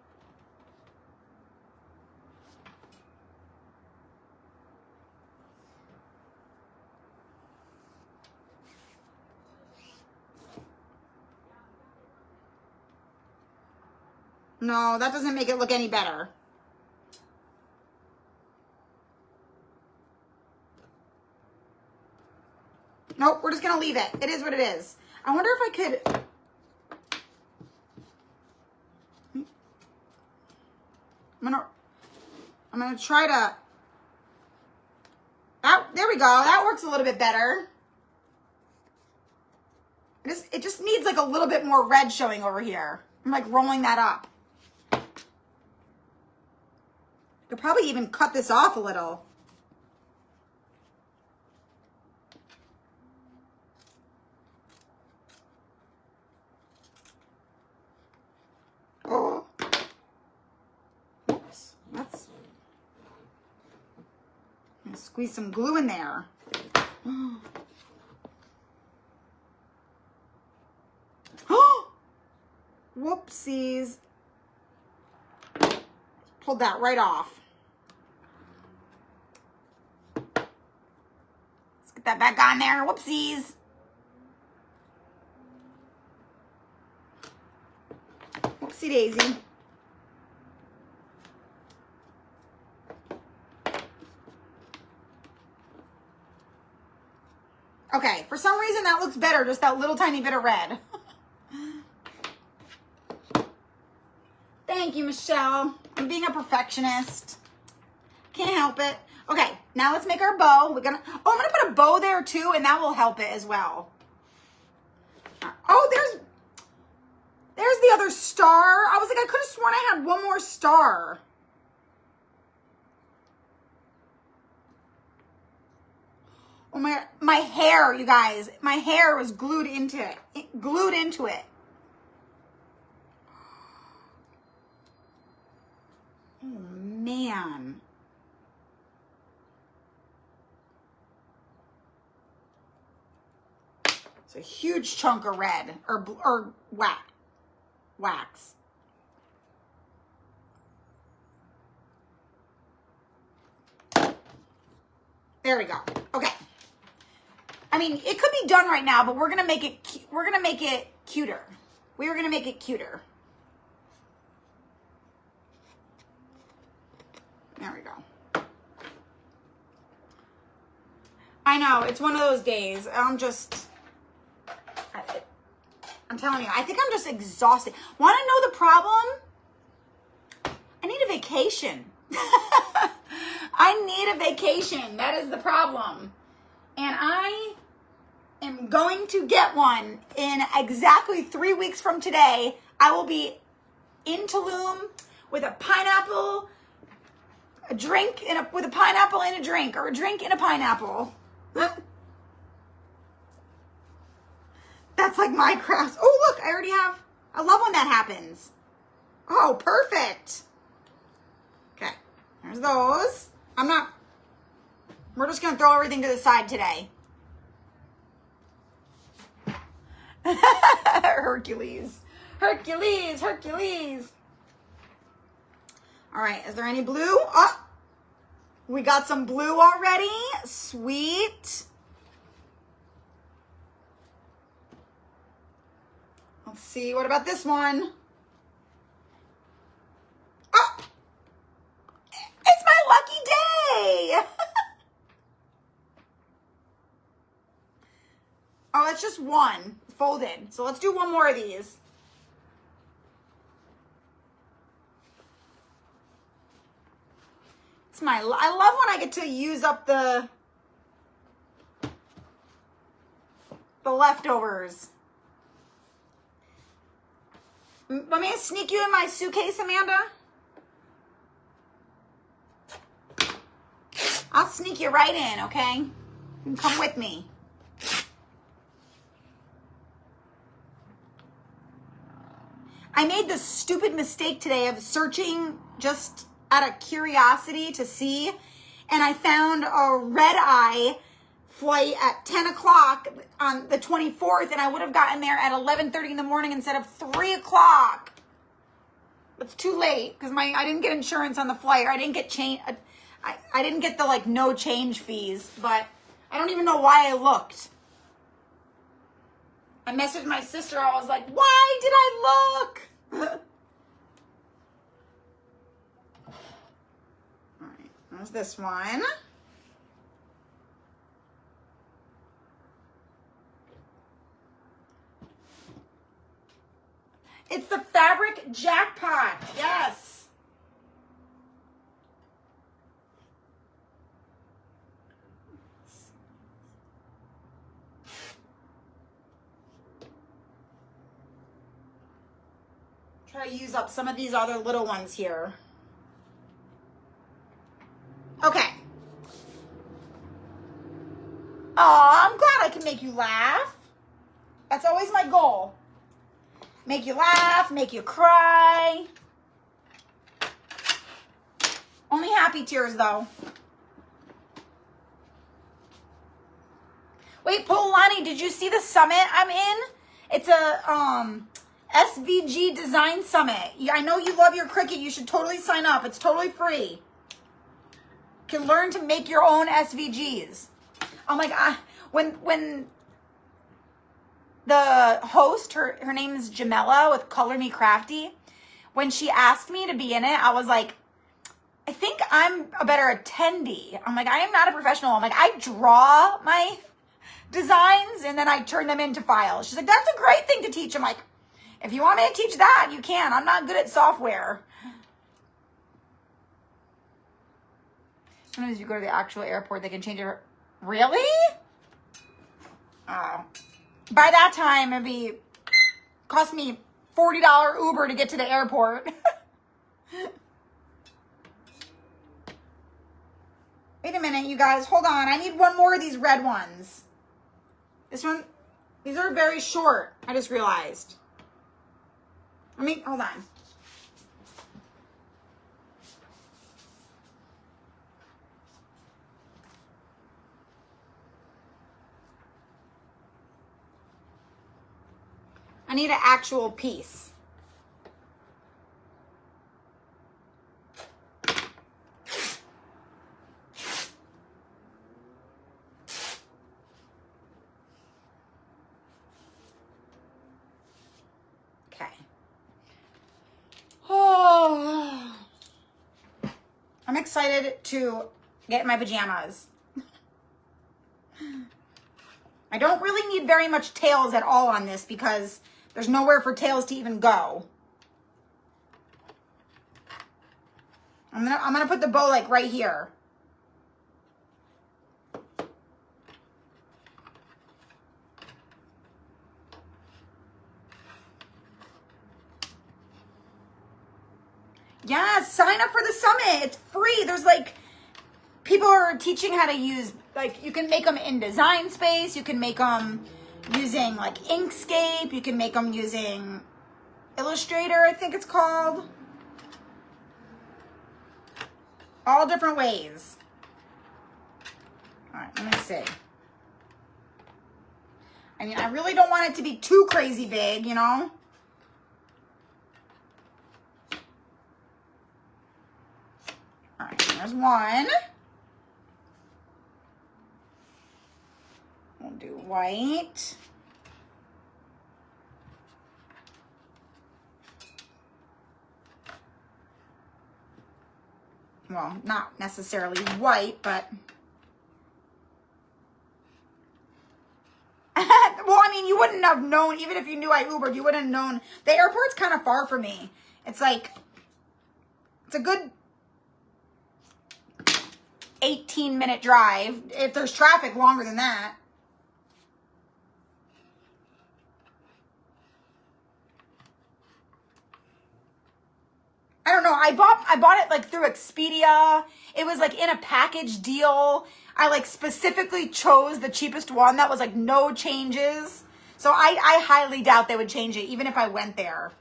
No, that doesn't make it look any better. Nope, we're just going to leave it. It is what it is. I wonder if I could... I'm gonna try to... There we go. That works a little bit better. It just needs like a little bit more red showing over here. I'm like rolling that up. Could probably even cut this off a little. Let's squeeze some glue in there. Whoopsies. Pulled that right off. Let's get that back on there. Whoopsies. Whoopsie daisy. Okay, for some reason that looks better, just that little tiny bit of red. Thank you, Michelle. I'm being a perfectionist. Can't help it. Okay, now let's make our bow. I'm gonna put a bow there too, and that will help it as well. Oh, there's the other star. I was like, I could have sworn I had one more star. Oh my hair, you guys. My hair was glued into it. Glued into it. Oh man. It's a huge chunk of red or wax. There we go. Okay. I mean, it could be done right now, but we're gonna make it cuter. We're gonna make it cuter. There we go. I know, it's one of those days. I'm telling you, I think I'm just exhausted. Want to know the problem? I need a vacation. I need a vacation. That is the problem. And I am going to get one in exactly 3 weeks from today. I will be in Tulum with a pineapple, with a pineapple in a drink, or a drink in a pineapple. That's like my crafts. Oh, look, I love when that happens. Oh, perfect. Okay, there's those. We're just going to throw everything to the side today. Hercules. All right, is there any blue? Oh, we got some blue already. Sweet. Let's see, what about this one? Oh, it's my lucky day. Oh, that's just one folded. So let's do one more of these. I love when I get to use up the leftovers. Want me to sneak you in my suitcase, Amanda? I'll sneak you right in, okay? You can come with me. I made the stupid mistake today of searching just out of curiosity to see, and I found a red-eye flight at 10 o'clock on the 24th, and I would have gotten there at 11:30 in the morning instead of 3 o'clock. It's too late because I didn't get insurance on the flight, or I didn't get I didn't get the no change fees, but I don't even know why I looked. I messaged my sister. I was like, why did I look? All right, there's this one. It's the fabric jackpot. Yes. Try to use up some of these other little ones here. Okay. Oh, I'm glad I can make you laugh. That's always my goal. Make you laugh, make you cry. Only happy tears, though. Wait, Polani, did you see the summit I'm in? It's a SVG design summit. I know you love your Cricut. You should totally sign up. It's totally free. You can learn to make your own SVGs. Oh my God. When the host, her name is Jamela with Color Me Crafty, when she asked me to be in it, I was like, I think I'm a better attendee. I'm like, I am not a professional. I'm like, I draw my designs and then I turn them into files. She's like, that's a great thing to teach. I'm like, if you want me to teach that, you can. I'm not good at software. Sometimes you go to the actual airport, they can change it. Really? Oh. By that time, it'd be cost me $40 Uber to get to the airport. Wait a minute, you guys. Hold on. I need one more of these red ones. This one, these are very short. I just realized. Hold on. I need an actual piece. Okay. Oh. I'm excited to get my pajamas. I don't really need very much tails at all on this because there's nowhere for tails to even go. I'm gonna put the bow like right here. Yeah, sign up for the summit. It's free. There's like, people are teaching how to use, like, you can make them in Design Space. You can make them using like Inkscape. You can make them using Illustrator, I think it's called. All different ways. All right, let me see. I mean, I really don't want it to be too crazy big, you know? All right, there's one. We'll do white. Well, not necessarily white, but... Well, I mean, you wouldn't have known, even if you knew I Ubered, you wouldn't have known. The airport's kind of far from me. It's like, it's a good 18-minute drive. If there's traffic, longer than that. I don't know. I bought it like through Expedia. It was like in a package deal. I like specifically chose the cheapest one that was like no changes. So I highly doubt they would change it even if I went there.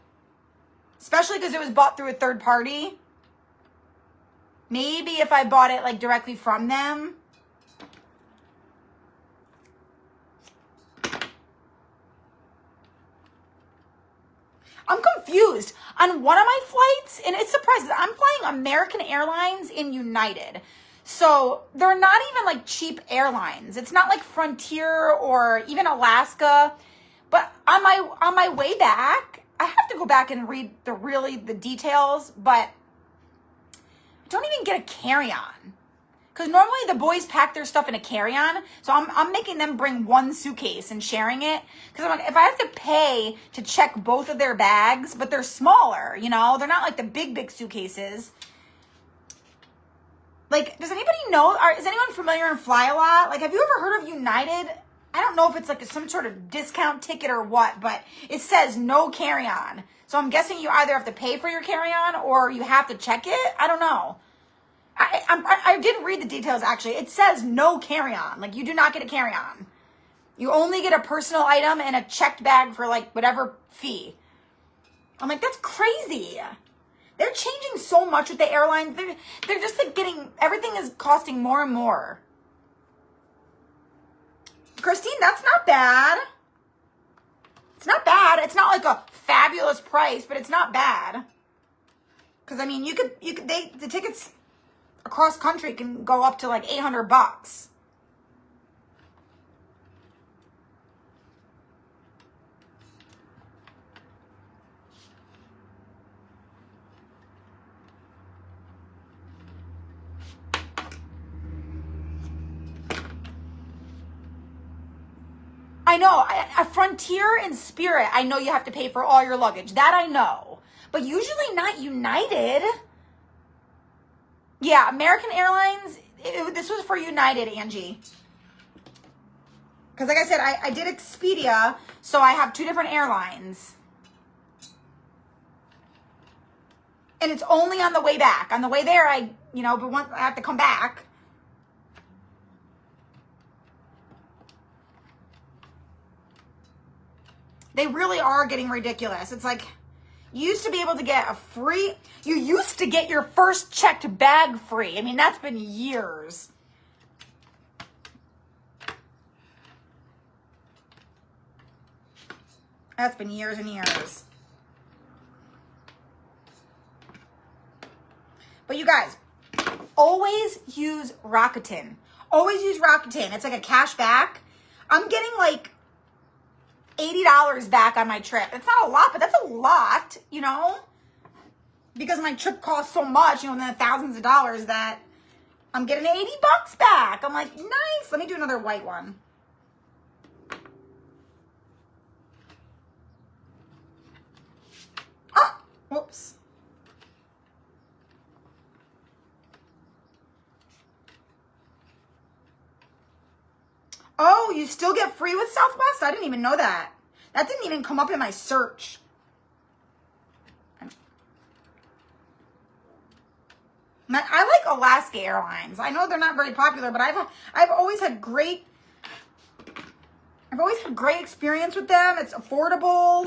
Especially because it was bought through a third party. Maybe if I bought it like directly from them. I'm confused. On one of my flights, and it's surprising, I'm flying American Airlines in United. So they're not even like cheap airlines. It's not like Frontier or even Alaska. But on my way back, I have to go back and read the details, but I don't even get a carry-on. Because normally the boys pack their stuff in a carry-on. So I'm making them bring one suitcase and sharing it. Because I'm like, if I have to pay to check both of their bags, but they're smaller, you know? They're not like the big suitcases. Like, does anybody know? Is anyone familiar and fly a lot? Like, have you ever heard of United? I don't know if it's like some sort of discount ticket or what, but it says no carry-on. So I'm guessing you either have to pay for your carry-on or you have to check it. I don't know. I did read the details, actually. It says no carry-on. Like, you do not get a carry-on. You only get a personal item and a checked bag for, like, whatever fee. I'm like, that's crazy. They're changing so much with the airlines. They're just like everything is costing more and more. Christine, that's not bad. It's not bad. It's not like a fabulous price, but it's not bad. Because I mean, the tickets across country can go up to like $800. I know, a Frontier and Spirit, I know you have to pay for all your luggage. That I know. But usually not United. Yeah, American Airlines, this was for United, Angie. Because like I said, I did Expedia, so I have 2 different airlines. And it's only on the way back. On the way there, I have to come back. They really are getting ridiculous. It's like, you used to be able to get you used to get your first checked bag free. I mean, that's been years. That's been years and years. But you guys, always use Rakuten. Always use Rakuten. It's like a cash back. I'm getting like $80 back on my trip. It's not a lot, but that's a lot, because my trip costs so much, and then thousands of dollars, that I'm getting $80 back. I'm like, nice. Let me do another white one. Oh, whoops. Oh, you still get free with Southwest? I didn't even know that. That didn't even come up in my search. I like Alaska Airlines. I know they're not very popular, but I've always had great experience with them. It's affordable.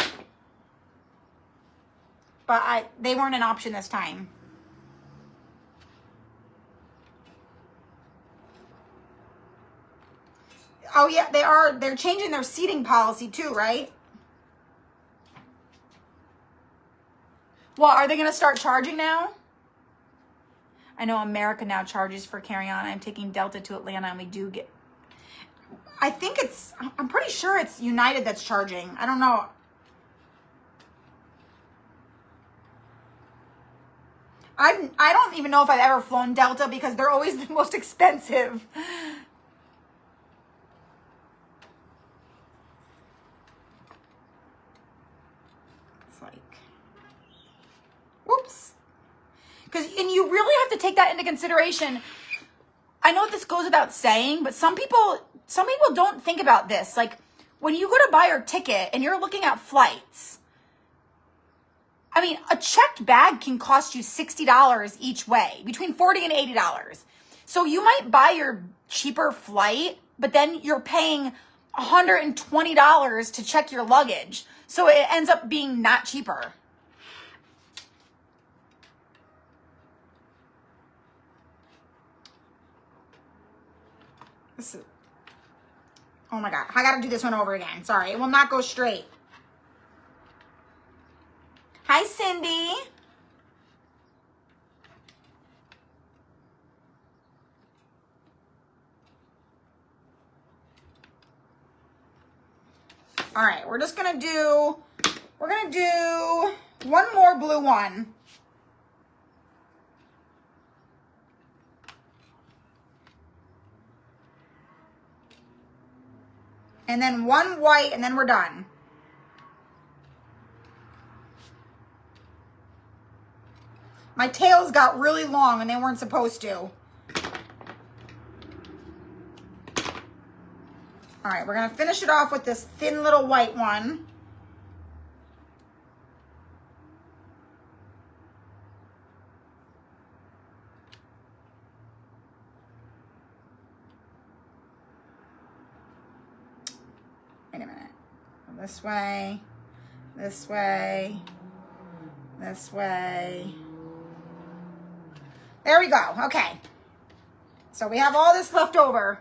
But they weren't an option this time. Oh yeah, they are. They're changing their seating policy too, right? Well, are they going to start charging now? I know America now charges for carry-on. I'm taking Delta to Atlanta, and we do get... I'm pretty sure it's United that's charging. I don't know. I don't even know if I've ever flown Delta, because they're always the most expensive. Whoops. And you really have to take that into consideration. I know this goes without saying, but some people don't think about this. Like, when you go to buy your ticket and you're looking at flights, I mean, a checked bag can cost you $60 each way, between $40 and $80. So you might buy your cheaper flight, but then you're paying $120 to check your luggage. So it ends up being not cheaper. Oh my God, I gotta do this one over again. Sorry, it will not go straight. Hi, Cindy. All right, we're gonna do one more blue one. And then one white, and then we're done. My tails got really long and they weren't supposed to. All right, we're gonna finish it off with this thin little white one. Wait a minute. This way, this way, this way. There we go. Okay. So we have all this left over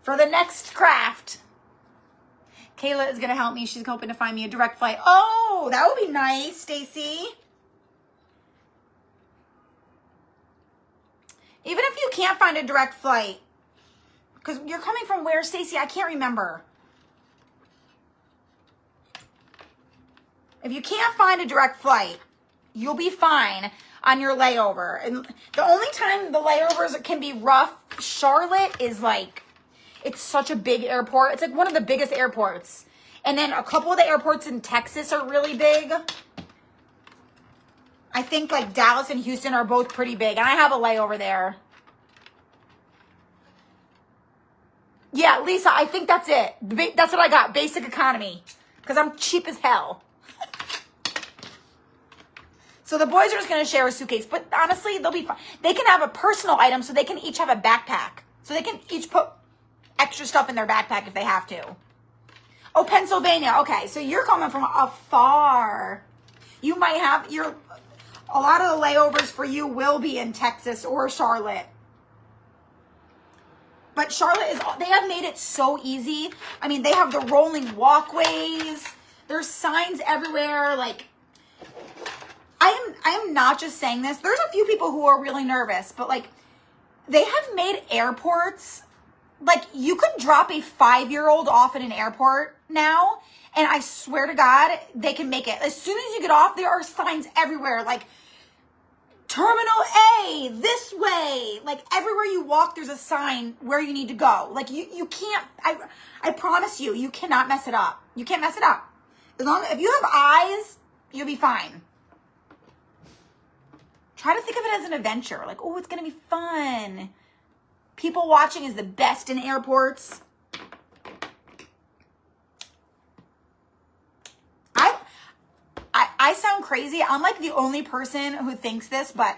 for the next craft. Kayla is going to help me. She's hoping to find me a direct flight. Oh, that would be nice, Stacy. Even if you can't find a direct flight, because you're coming from where, Stacy? I can't remember. If you can't find a direct flight, you'll be fine on your layover. And the only time the layovers can be rough, Charlotte is like, it's such a big airport. It's like one of the biggest airports. And then a couple of the airports in Texas are really big. I think like Dallas and Houston are both pretty big. And I have a layover there. Yeah, Lisa, I think that's it. That's what I got. Basic economy. Because I'm cheap as hell. So the boys are just going to share a suitcase. But honestly, they'll be fine. They can have a personal item so they can each have a backpack. So they can each put extra stuff in their backpack if they have to. Oh, Pennsylvania. Okay, so you're coming from afar. You might have a lot of the layovers for you will be in Texas or Charlotte. But Charlotte they have made it so easy. I mean, they have the rolling walkways. There's signs everywhere. Like, I am not just saying this. There's a few people who are really nervous, but like, they have made airports, like you could drop a 5-year-old off at an airport now, and I swear to God, they can make it. As soon as you get off, there are signs everywhere, like Terminal A, this way. Like everywhere you walk, there's a sign where you need to go. Like you can't, I promise you, you cannot mess it up. You can't mess it up. If you have eyes, you'll be fine. Try to think of it as an adventure. Like, oh, it's going to be fun. People watching is the best in airports. I sound crazy. I'm like the only person who thinks this, but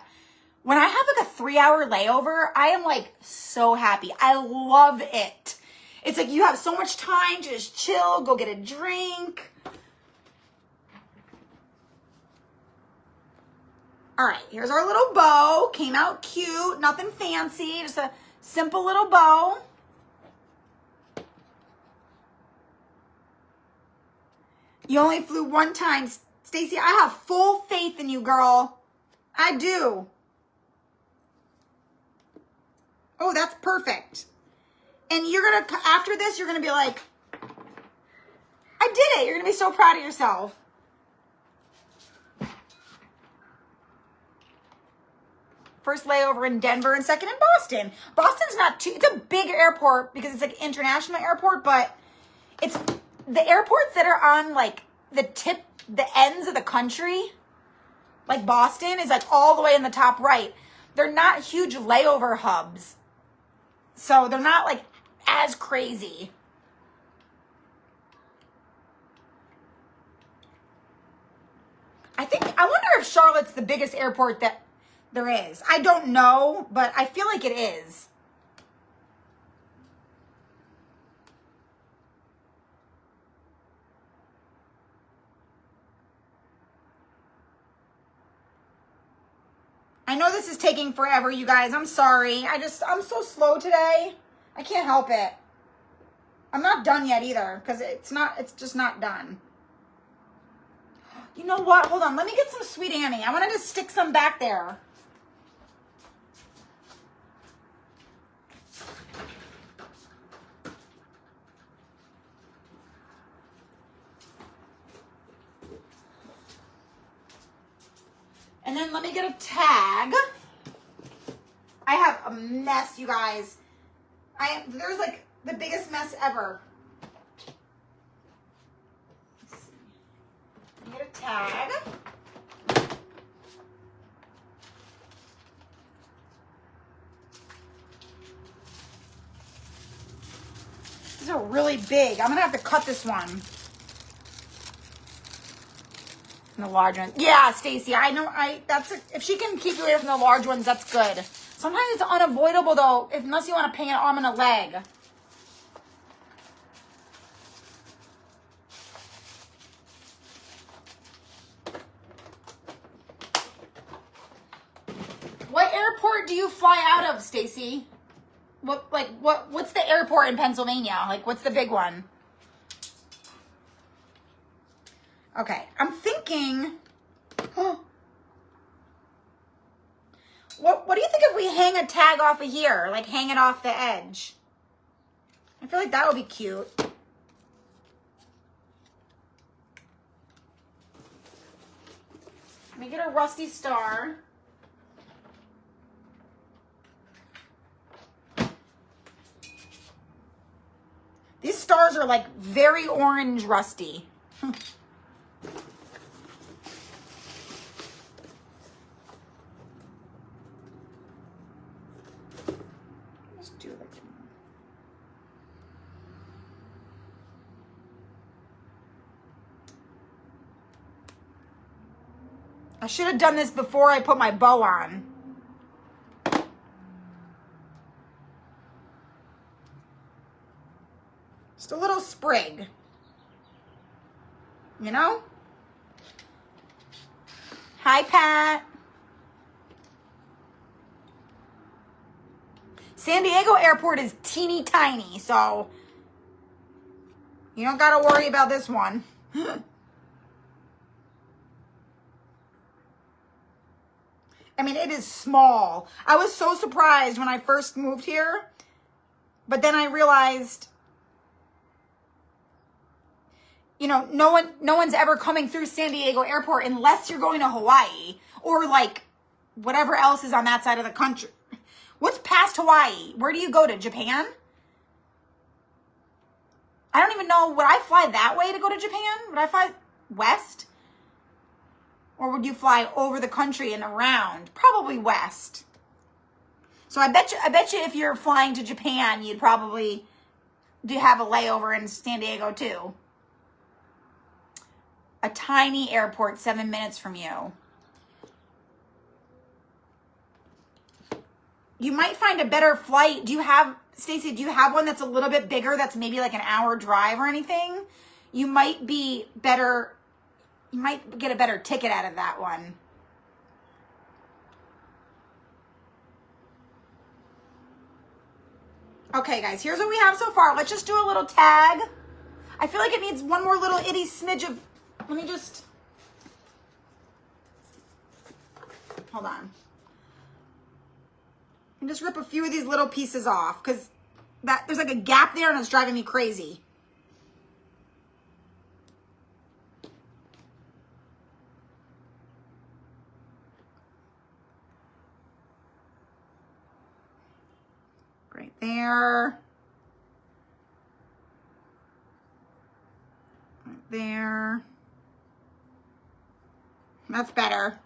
when I have like a 3-hour layover, I am like so happy. I love it. It's like you have so much time to just chill, go get a drink. All right, here's our little bow. Came out cute, nothing fancy, just a simple little bow. You only flew one time. Stacy, I have full faith in you, girl. I do. Oh, that's perfect. And you're going to, after this, you're going to be like, I did it. You're going to be so proud of yourself. First layover in Denver and second in Boston. Boston's not too, it's a big airport because it's like an international airport, but it's the airports that are on like the ends of the country, like Boston is like all the way in the top right. They're not huge layover hubs. So they're not like as crazy. I wonder if Charlotte's the biggest airport that there is. I don't know, but I feel like it is. I know this is taking forever, you guys. I'm sorry. I'm so slow today. I can't help it. I'm not done yet either because it's just not done. You know what? Hold on. Let me get some Sweet Annie. I wanted to stick some back there. And then let me get a tag. I have a mess, you guys. There's like the biggest mess ever. Let's see. Let me get a tag. These are really big. I'm gonna have to cut this one. And the large ones. Yeah, Stacy, I know. If she can keep you away from the large ones, that's good. Sometimes it's unavoidable though, unless you want to paint an arm and a leg. What airport do you fly out of, Stacy? What's the airport in Pennsylvania? Like, what's the big one? Okay, I'm thinking, what do you think if we hang a tag off of here? Like, hang it off the edge? I feel like that would be cute. Let me get a rusty star. These stars are like very orange rusty. Let's do it like that. I should have done this before I put my bow on. Just a little sprig. You know? Hi, Pat. San Diego Airport is teeny tiny, so you don't got to worry about this one. I mean, it is small. I was so surprised when I first moved here, but then I realized, you know, no one's ever coming through San Diego Airport unless you're going to Hawaii or like whatever else is on that side of the country. What's past Hawaii? Where do you go to? Japan? I don't even know. Would I fly that way to go to Japan? Would I fly west? Or would you fly over the country and around? Probably west. So I bet you if you're flying to Japan, you'd probably have a layover in San Diego too. A tiny airport 7 minutes from you. You might find a better flight. Stacey, do you have one that's a little bit bigger, that's maybe like an hour drive or anything? You might be better. You might get a better ticket out of that one. Okay, guys, here's what we have so far. Let's just do a little tag. I feel like it needs one more little itty smidge of, let me just, hold on. And just rip a few of these little pieces off because there's like a gap there and it's driving me crazy. Right there. Right there. That's better.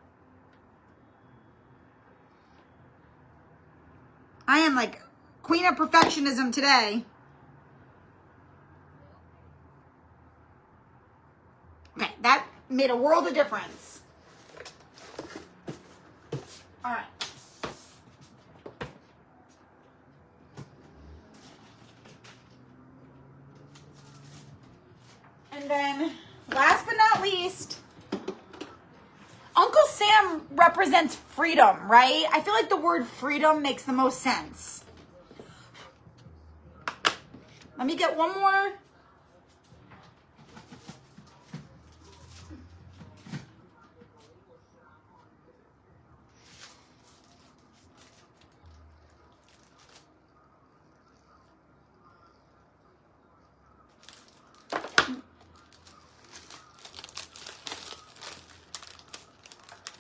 I am like queen of perfectionism today. Okay, that made a world of difference. All right. And then, last but not least, Uncle Sam represents freedom, right? I feel like the word freedom makes the most sense. Let me get one more.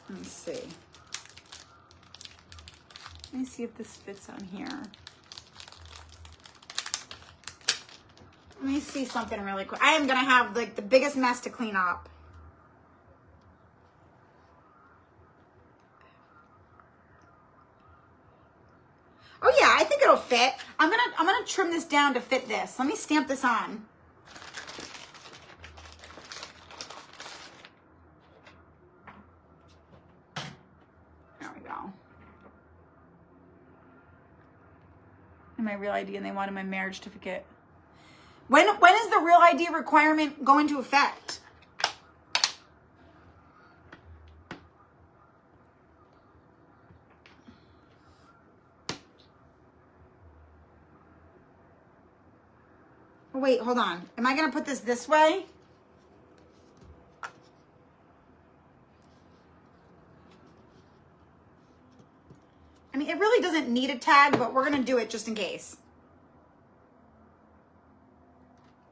Let's see. Let me see if this fits on here. Let me see something really quick. I am going to have like the biggest mess to clean up. Oh yeah, I think it'll fit. I'm going to trim this down to fit this. Let me stamp this on. And my real ID, and they wanted my marriage certificate. When is the real ID requirement go into effect? Oh, wait, hold on. Am I going to put this way? I mean, it really doesn't need a tag, but we're going to do it just in case.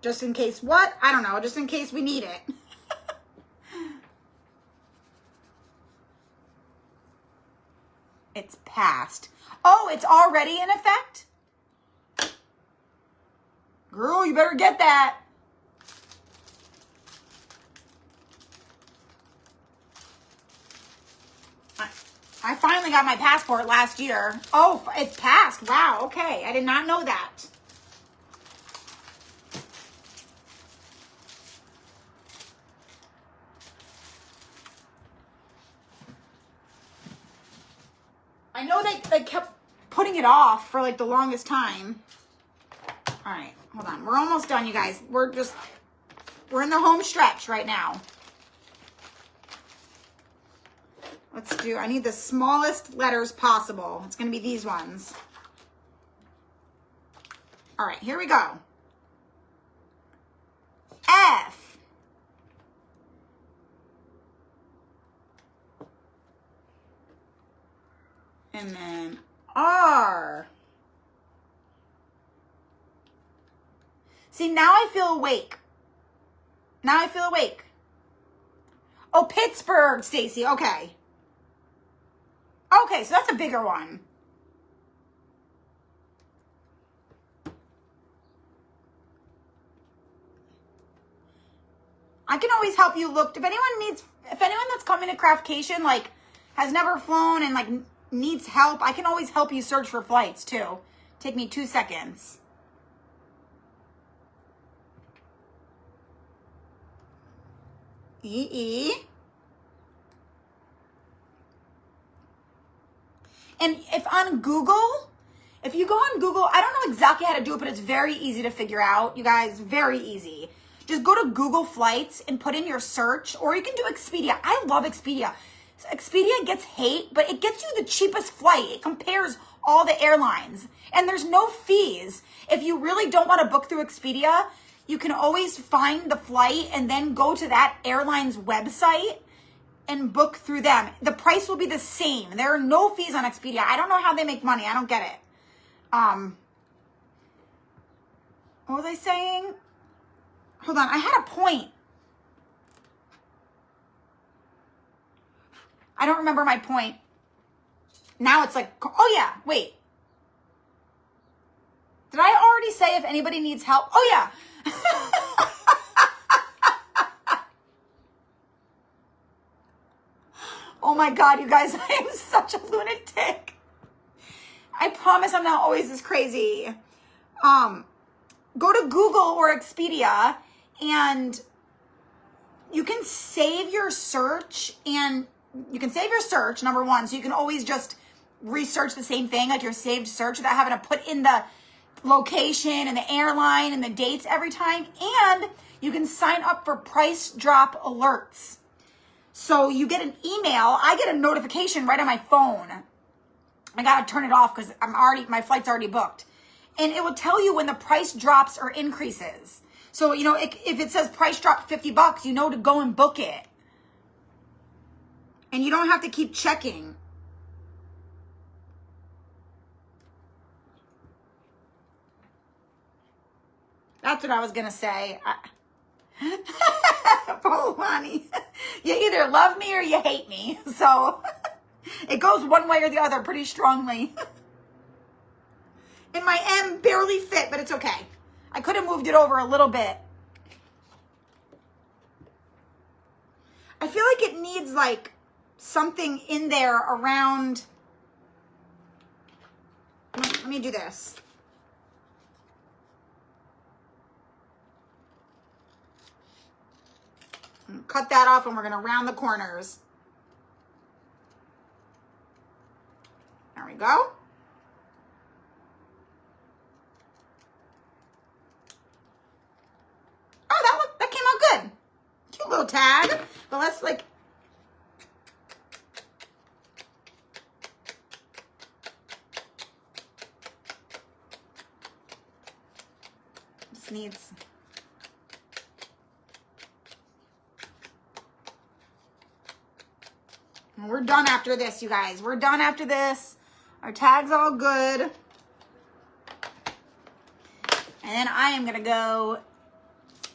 Just in case what? I don't know. Just in case we need it. It's passed. Oh, it's already in effect? Girl, you better get that. I finally got my passport last year. Oh, it's passed. Wow, okay. I did not know that. I know they kept putting it off for like the longest time. All right, hold on. We're almost done, you guys. We're in the home stretch right now. Let's do, I need the smallest letters possible. It's going to be these ones. All right, here we go. F. And then R. See, now I feel awake. Now I feel awake. Oh, Pittsburgh, Stacy. Okay. Okay, so that's a bigger one. I can always help you look. If anyone that's coming to Craftcation, like, has never flown and, like, needs help, I can always help you search for flights, too. Take me 2 seconds. E. And if you go on Google, I don't know exactly how to do it, but it's very easy to figure out, you guys, very easy. Just go to Google Flights and put in your search, or you can do Expedia. I love Expedia. Expedia gets hate, but it gets you the cheapest flight. It compares all the airlines, and there's no fees. If you really don't want to book through Expedia, you can always find the flight and then go to that airline's website and book through them. The price will be the same. There are no fees on Expedia. I don't know how they make money. I don't get it. What was I saying? Hold on. I had a point. I don't remember my point. Now it's like, oh yeah, wait. Did I already say if anybody needs help? Oh yeah. Oh my God, you guys, I am such a lunatic. I promise I'm not always this crazy. Go to Google or Expedia and you can save your search, and you can save your search, number one, so you can always just research the same thing, like your saved search, without having to put in the location and the airline and the dates every time. And you can sign up for price drop alerts. So you get an email. I get a notification right on my phone. I got to turn it off because my flight's already booked. And it will tell you when the price drops or increases. So, you know, if it says price drop $50, you know to go and book it. And you don't have to keep checking. That's what I was going to say. Polani, you either love me or you hate me. So it goes one way or the other pretty strongly. And my M barely fit, but it's okay. I could have moved it over a little bit. I feel like it needs like something in there around. Let me do this. Cut that off and we're going to round the corners. There we go. Oh, that came out good. Cute little tag. But let's like. This needs... We're done after this, you guys. We're done after this. Our tag's all good. And then I am going to go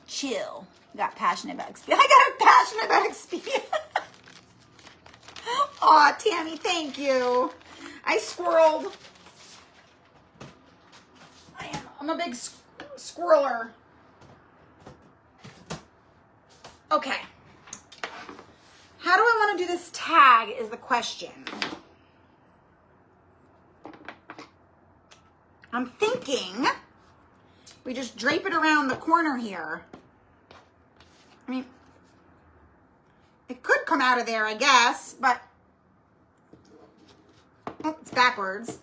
chill. Got passionate about Expedia. I got passionate about Expedia. Aw, Tammy, thank you. I squirreled. I'm a big squirreler. Okay. How do I want to do this tag is the question. I'm thinking we just drape it around the corner here. I mean, it could come out of there, I guess, but oh, it's backwards.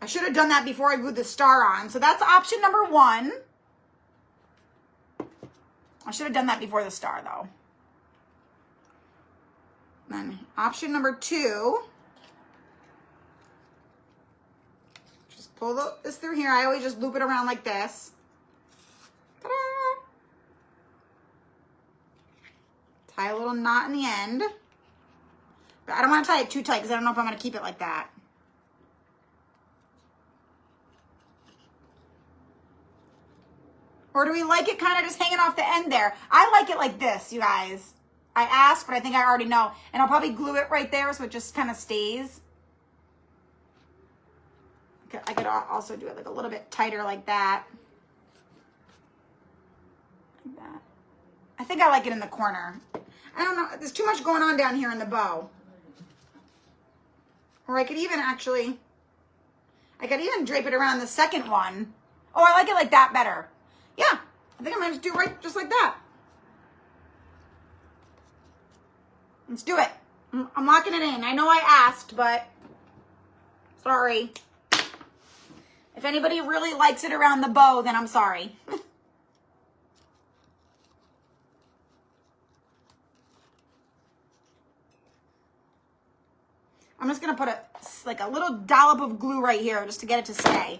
I should have done that before I glued the star on. So that's option number 1. I should have done that before the star, though. Then option number 2. Just pull this through here. I always just loop it around like this. Ta-da! Tie a little knot in the end. But I don't want to tie it too tight because I don't know if I'm going to keep it like that. Or do we like it kind of just hanging off the end there? I like it like this, you guys. I asked, but I think I already know. And I'll probably glue it right there so it just kind of stays. Okay, I could also do it like a little bit tighter like that. Like that. I think I like it in the corner. I don't know. There's too much going on down here in the bow. Or I could even actually, I could even drape it around the second one. Oh, I like it like that better. Yeah, I think I might just do right just like that. Let's do it. I'm locking it in. I know I asked, but sorry. If anybody really likes it around the bow, then I'm sorry. I'm just going to put like a little dollop of glue right here just to get it to stay.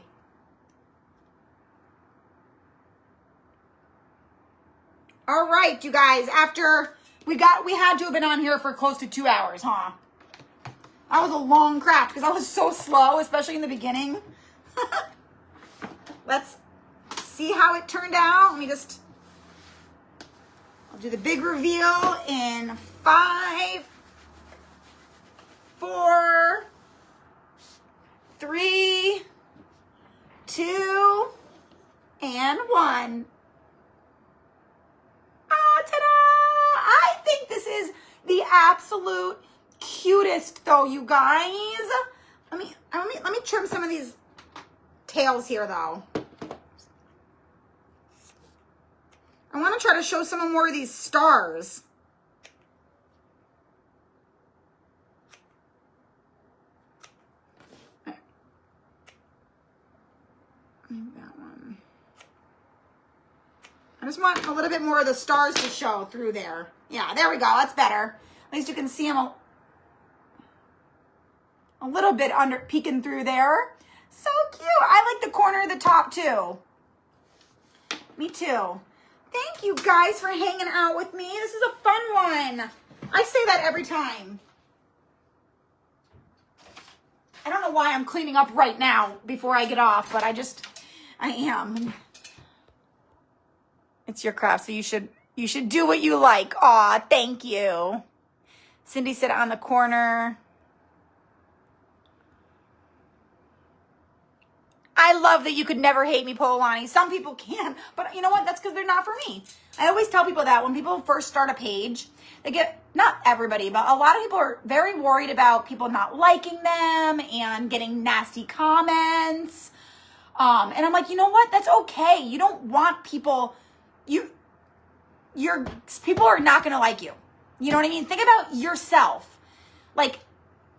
All right, you guys, after we had to have been on here for close to 2 hours, huh? That was a long craft because I was so slow, especially in the beginning. Let's see how it turned out. I'll do the big reveal in 5, 4, 3, 2, and 1. Ta-da! I think this is the absolute cutest, though, you guys. Let me trim some of these tails here, though. I want to try to show some more of these stars. That one. I just want a little bit more of the stars to show through there. Yeah, there we go. That's better. At least you can see them a little bit under peeking through there. So cute. I like the corner of the top too. Me too. Thank you guys for hanging out with me. This is a fun one. I say that every time. I don't know why I'm cleaning up right now before I get off, but I am. It's your craft, so you should do what you like. Aw, thank you. Cindy said on the corner. I love that you could never hate me, Polani. Some people can, but you know what? That's because they're not for me. I always tell people that when people first start a page, they get, not everybody, but a lot of people are very worried about people not liking them and getting nasty comments. And I'm like, you know what? That's okay. You don't want people... people are not going to like you. You know what I mean? Think about yourself. Like,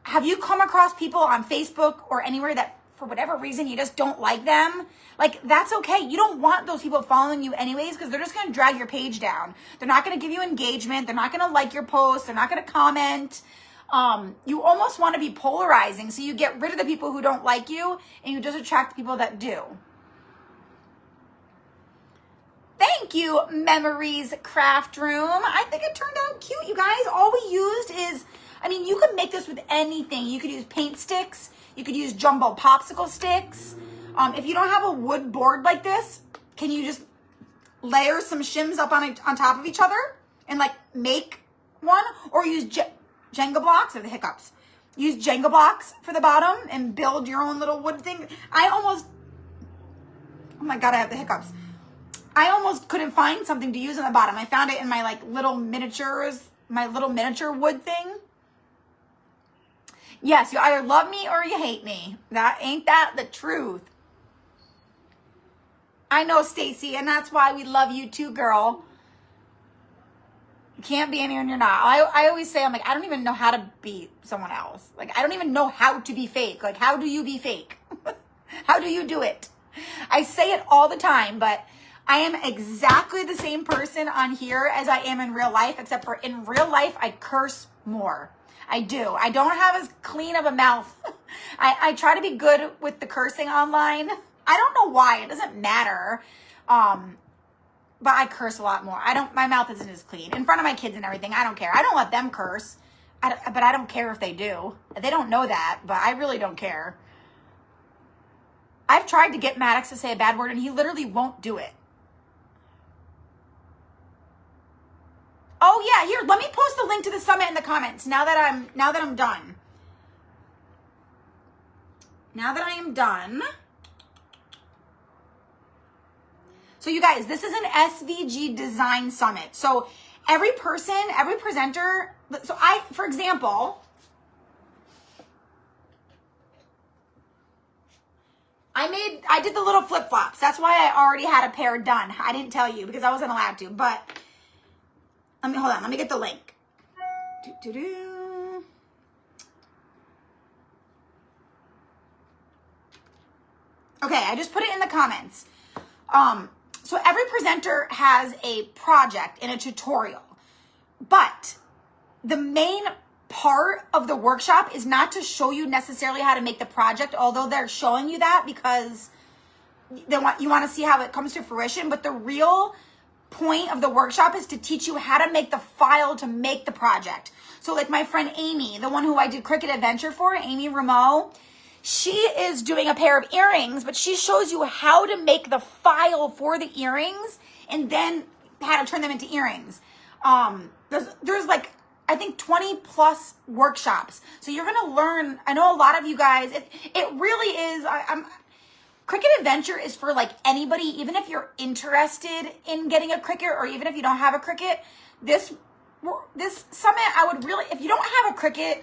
have you come across people on Facebook or anywhere that for whatever reason you just don't like them? Like, that's okay. You don't want those people following you anyways because they're just going to drag your page down. They're not going to give you engagement. They're not going to like your posts. They're not going to comment. You almost want to be polarizing. So you get rid of the people who don't like you and you just attract the people that do. Thank you, Memories Craft Room. I think it turned out cute, you guys. All we used is, I mean, you could make this with anything. You could use paint sticks. You could use jumbo popsicle sticks. If you don't have a wood board like this, can you just layer some shims up on top of each other and like make one? Or use Jenga blocks, or the hiccups. Use Jenga blocks for the bottom and build your own little wood thing. Oh my God, I have the hiccups. I almost couldn't find something to use on the bottom. I found it in my like little miniatures, my little miniature wood thing. Yes, you either love me or you hate me. Ain't that the truth? I know, Stacy, and that's why we love you too, girl. You can't be anyone you're not. I always say, I'm like, I don't even know how to be someone else. Like, I don't even know how to be fake. Like, how do you be fake? How do you do it? I say it all the time, but I am exactly the same person on here as I am in real life, except for in real life, I curse more. I do. I don't have as clean of a mouth. I try to be good with the cursing online. I don't know why. It doesn't matter. But I curse a lot more. My mouth isn't as clean. In front of my kids and everything, I don't care. I don't let them curse. But I don't care if they do. They don't know that, but I really don't care. I've tried to get Maddox to say a bad word, and he literally won't do it. Oh yeah, here, let me post the link to the summit in the comments now that I'm done. Now that I am done. So you guys, this is an SVG design summit. So every person, every presenter, so for example, I did the little flip-flops. That's why I already had a pair done. I didn't tell you because I wasn't allowed to, but hold on, let me get the link. Okay, I just put it in the comments. So every presenter has a project and a tutorial, but the main part of the workshop is not to show you necessarily how to make the project, although they're showing you that because you want to see how it comes to fruition. But the real point of the workshop is to teach you how to make the file to make the project. So like my friend Amy, the one who I did Cricut Adventure for, Amy Rameau, she is doing a pair of earrings, but she shows you how to make the file for the earrings and then how to turn them into earrings. There's like, I think 20 plus workshops. So you're going to learn. I know a lot of you guys, it really is. Cricut Adventure is for like anybody, even if you're interested in getting a Cricut or even if you don't have a Cricut. This summit, I would really, if you don't have a Cricut,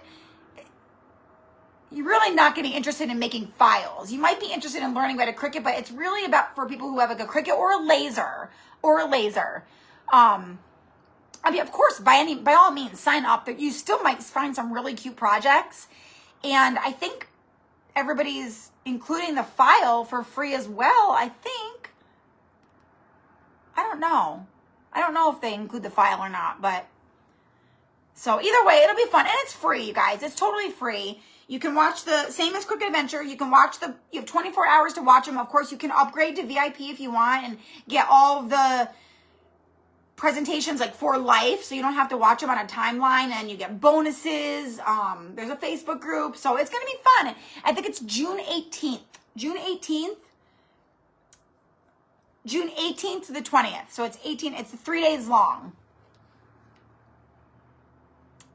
you're really not getting interested in making files. You might be interested in learning about a Cricut, but it's really about for people who have like a Cricut or a laser. I mean, of course, by all means, sign up. You still might find some really cute projects. And I think everybody's including the file for free as well, I think. I don't know. I don't know if they include the file or not, but so either way, it'll be fun. And it's free, you guys. It's totally free. You can watch the same as Cricut Adventure. You can watch you have 24 hours to watch them. Of course, you can upgrade to VIP if you want and get all of the presentations like for life. So you don't have to watch them on a timeline and you get bonuses. There's a Facebook group. So it's going to be fun. I think it's June 18th. June 18th to the 20th. So it's 3 days long.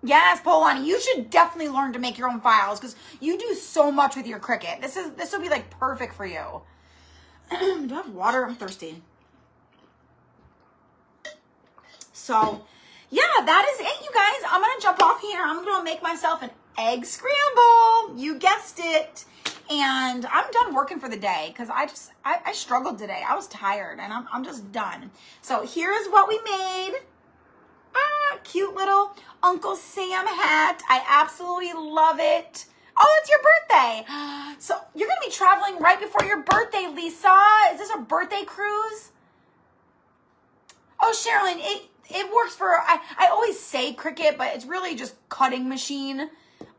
Yes, Polani, you should definitely learn to make your own files because you do so much with your Cricut. This will be like perfect for you. Do I have water? I'm thirsty. So, yeah, that is it, you guys. I'm going to jump off here. I'm going to make myself an egg scramble. You guessed it. And I'm done working for the day because I struggled today. I was tired and I'm just done. So here's what we made. Cute little Uncle Sam hat. I absolutely love it. Oh, it's your birthday. So you're going to be traveling right before your birthday, Lisa. Is this a birthday cruise? Oh, Sherilyn, it works for, I always say Cricut, but it's really just cutting machine.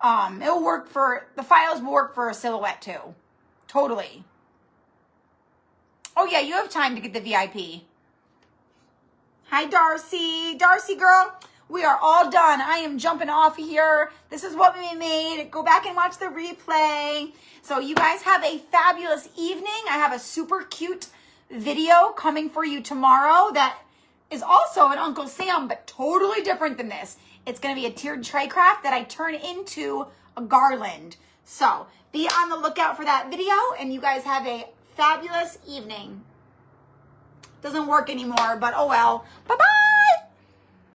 It'll work for, the files will work for a silhouette too. Totally. Oh yeah, you have time to get the VIP. Hi, Darcy. Darcy, girl, we are all done. I am jumping off here. This is what we made. Go back and watch the replay. So you guys have a fabulous evening. I have a super cute video coming for you tomorrow that is also an Uncle Sam, but totally different than this. It's going to be a tiered tray craft that I turn into a garland. So be on the lookout for that video, and you guys have a fabulous evening. Doesn't work anymore, but oh well. Bye-bye.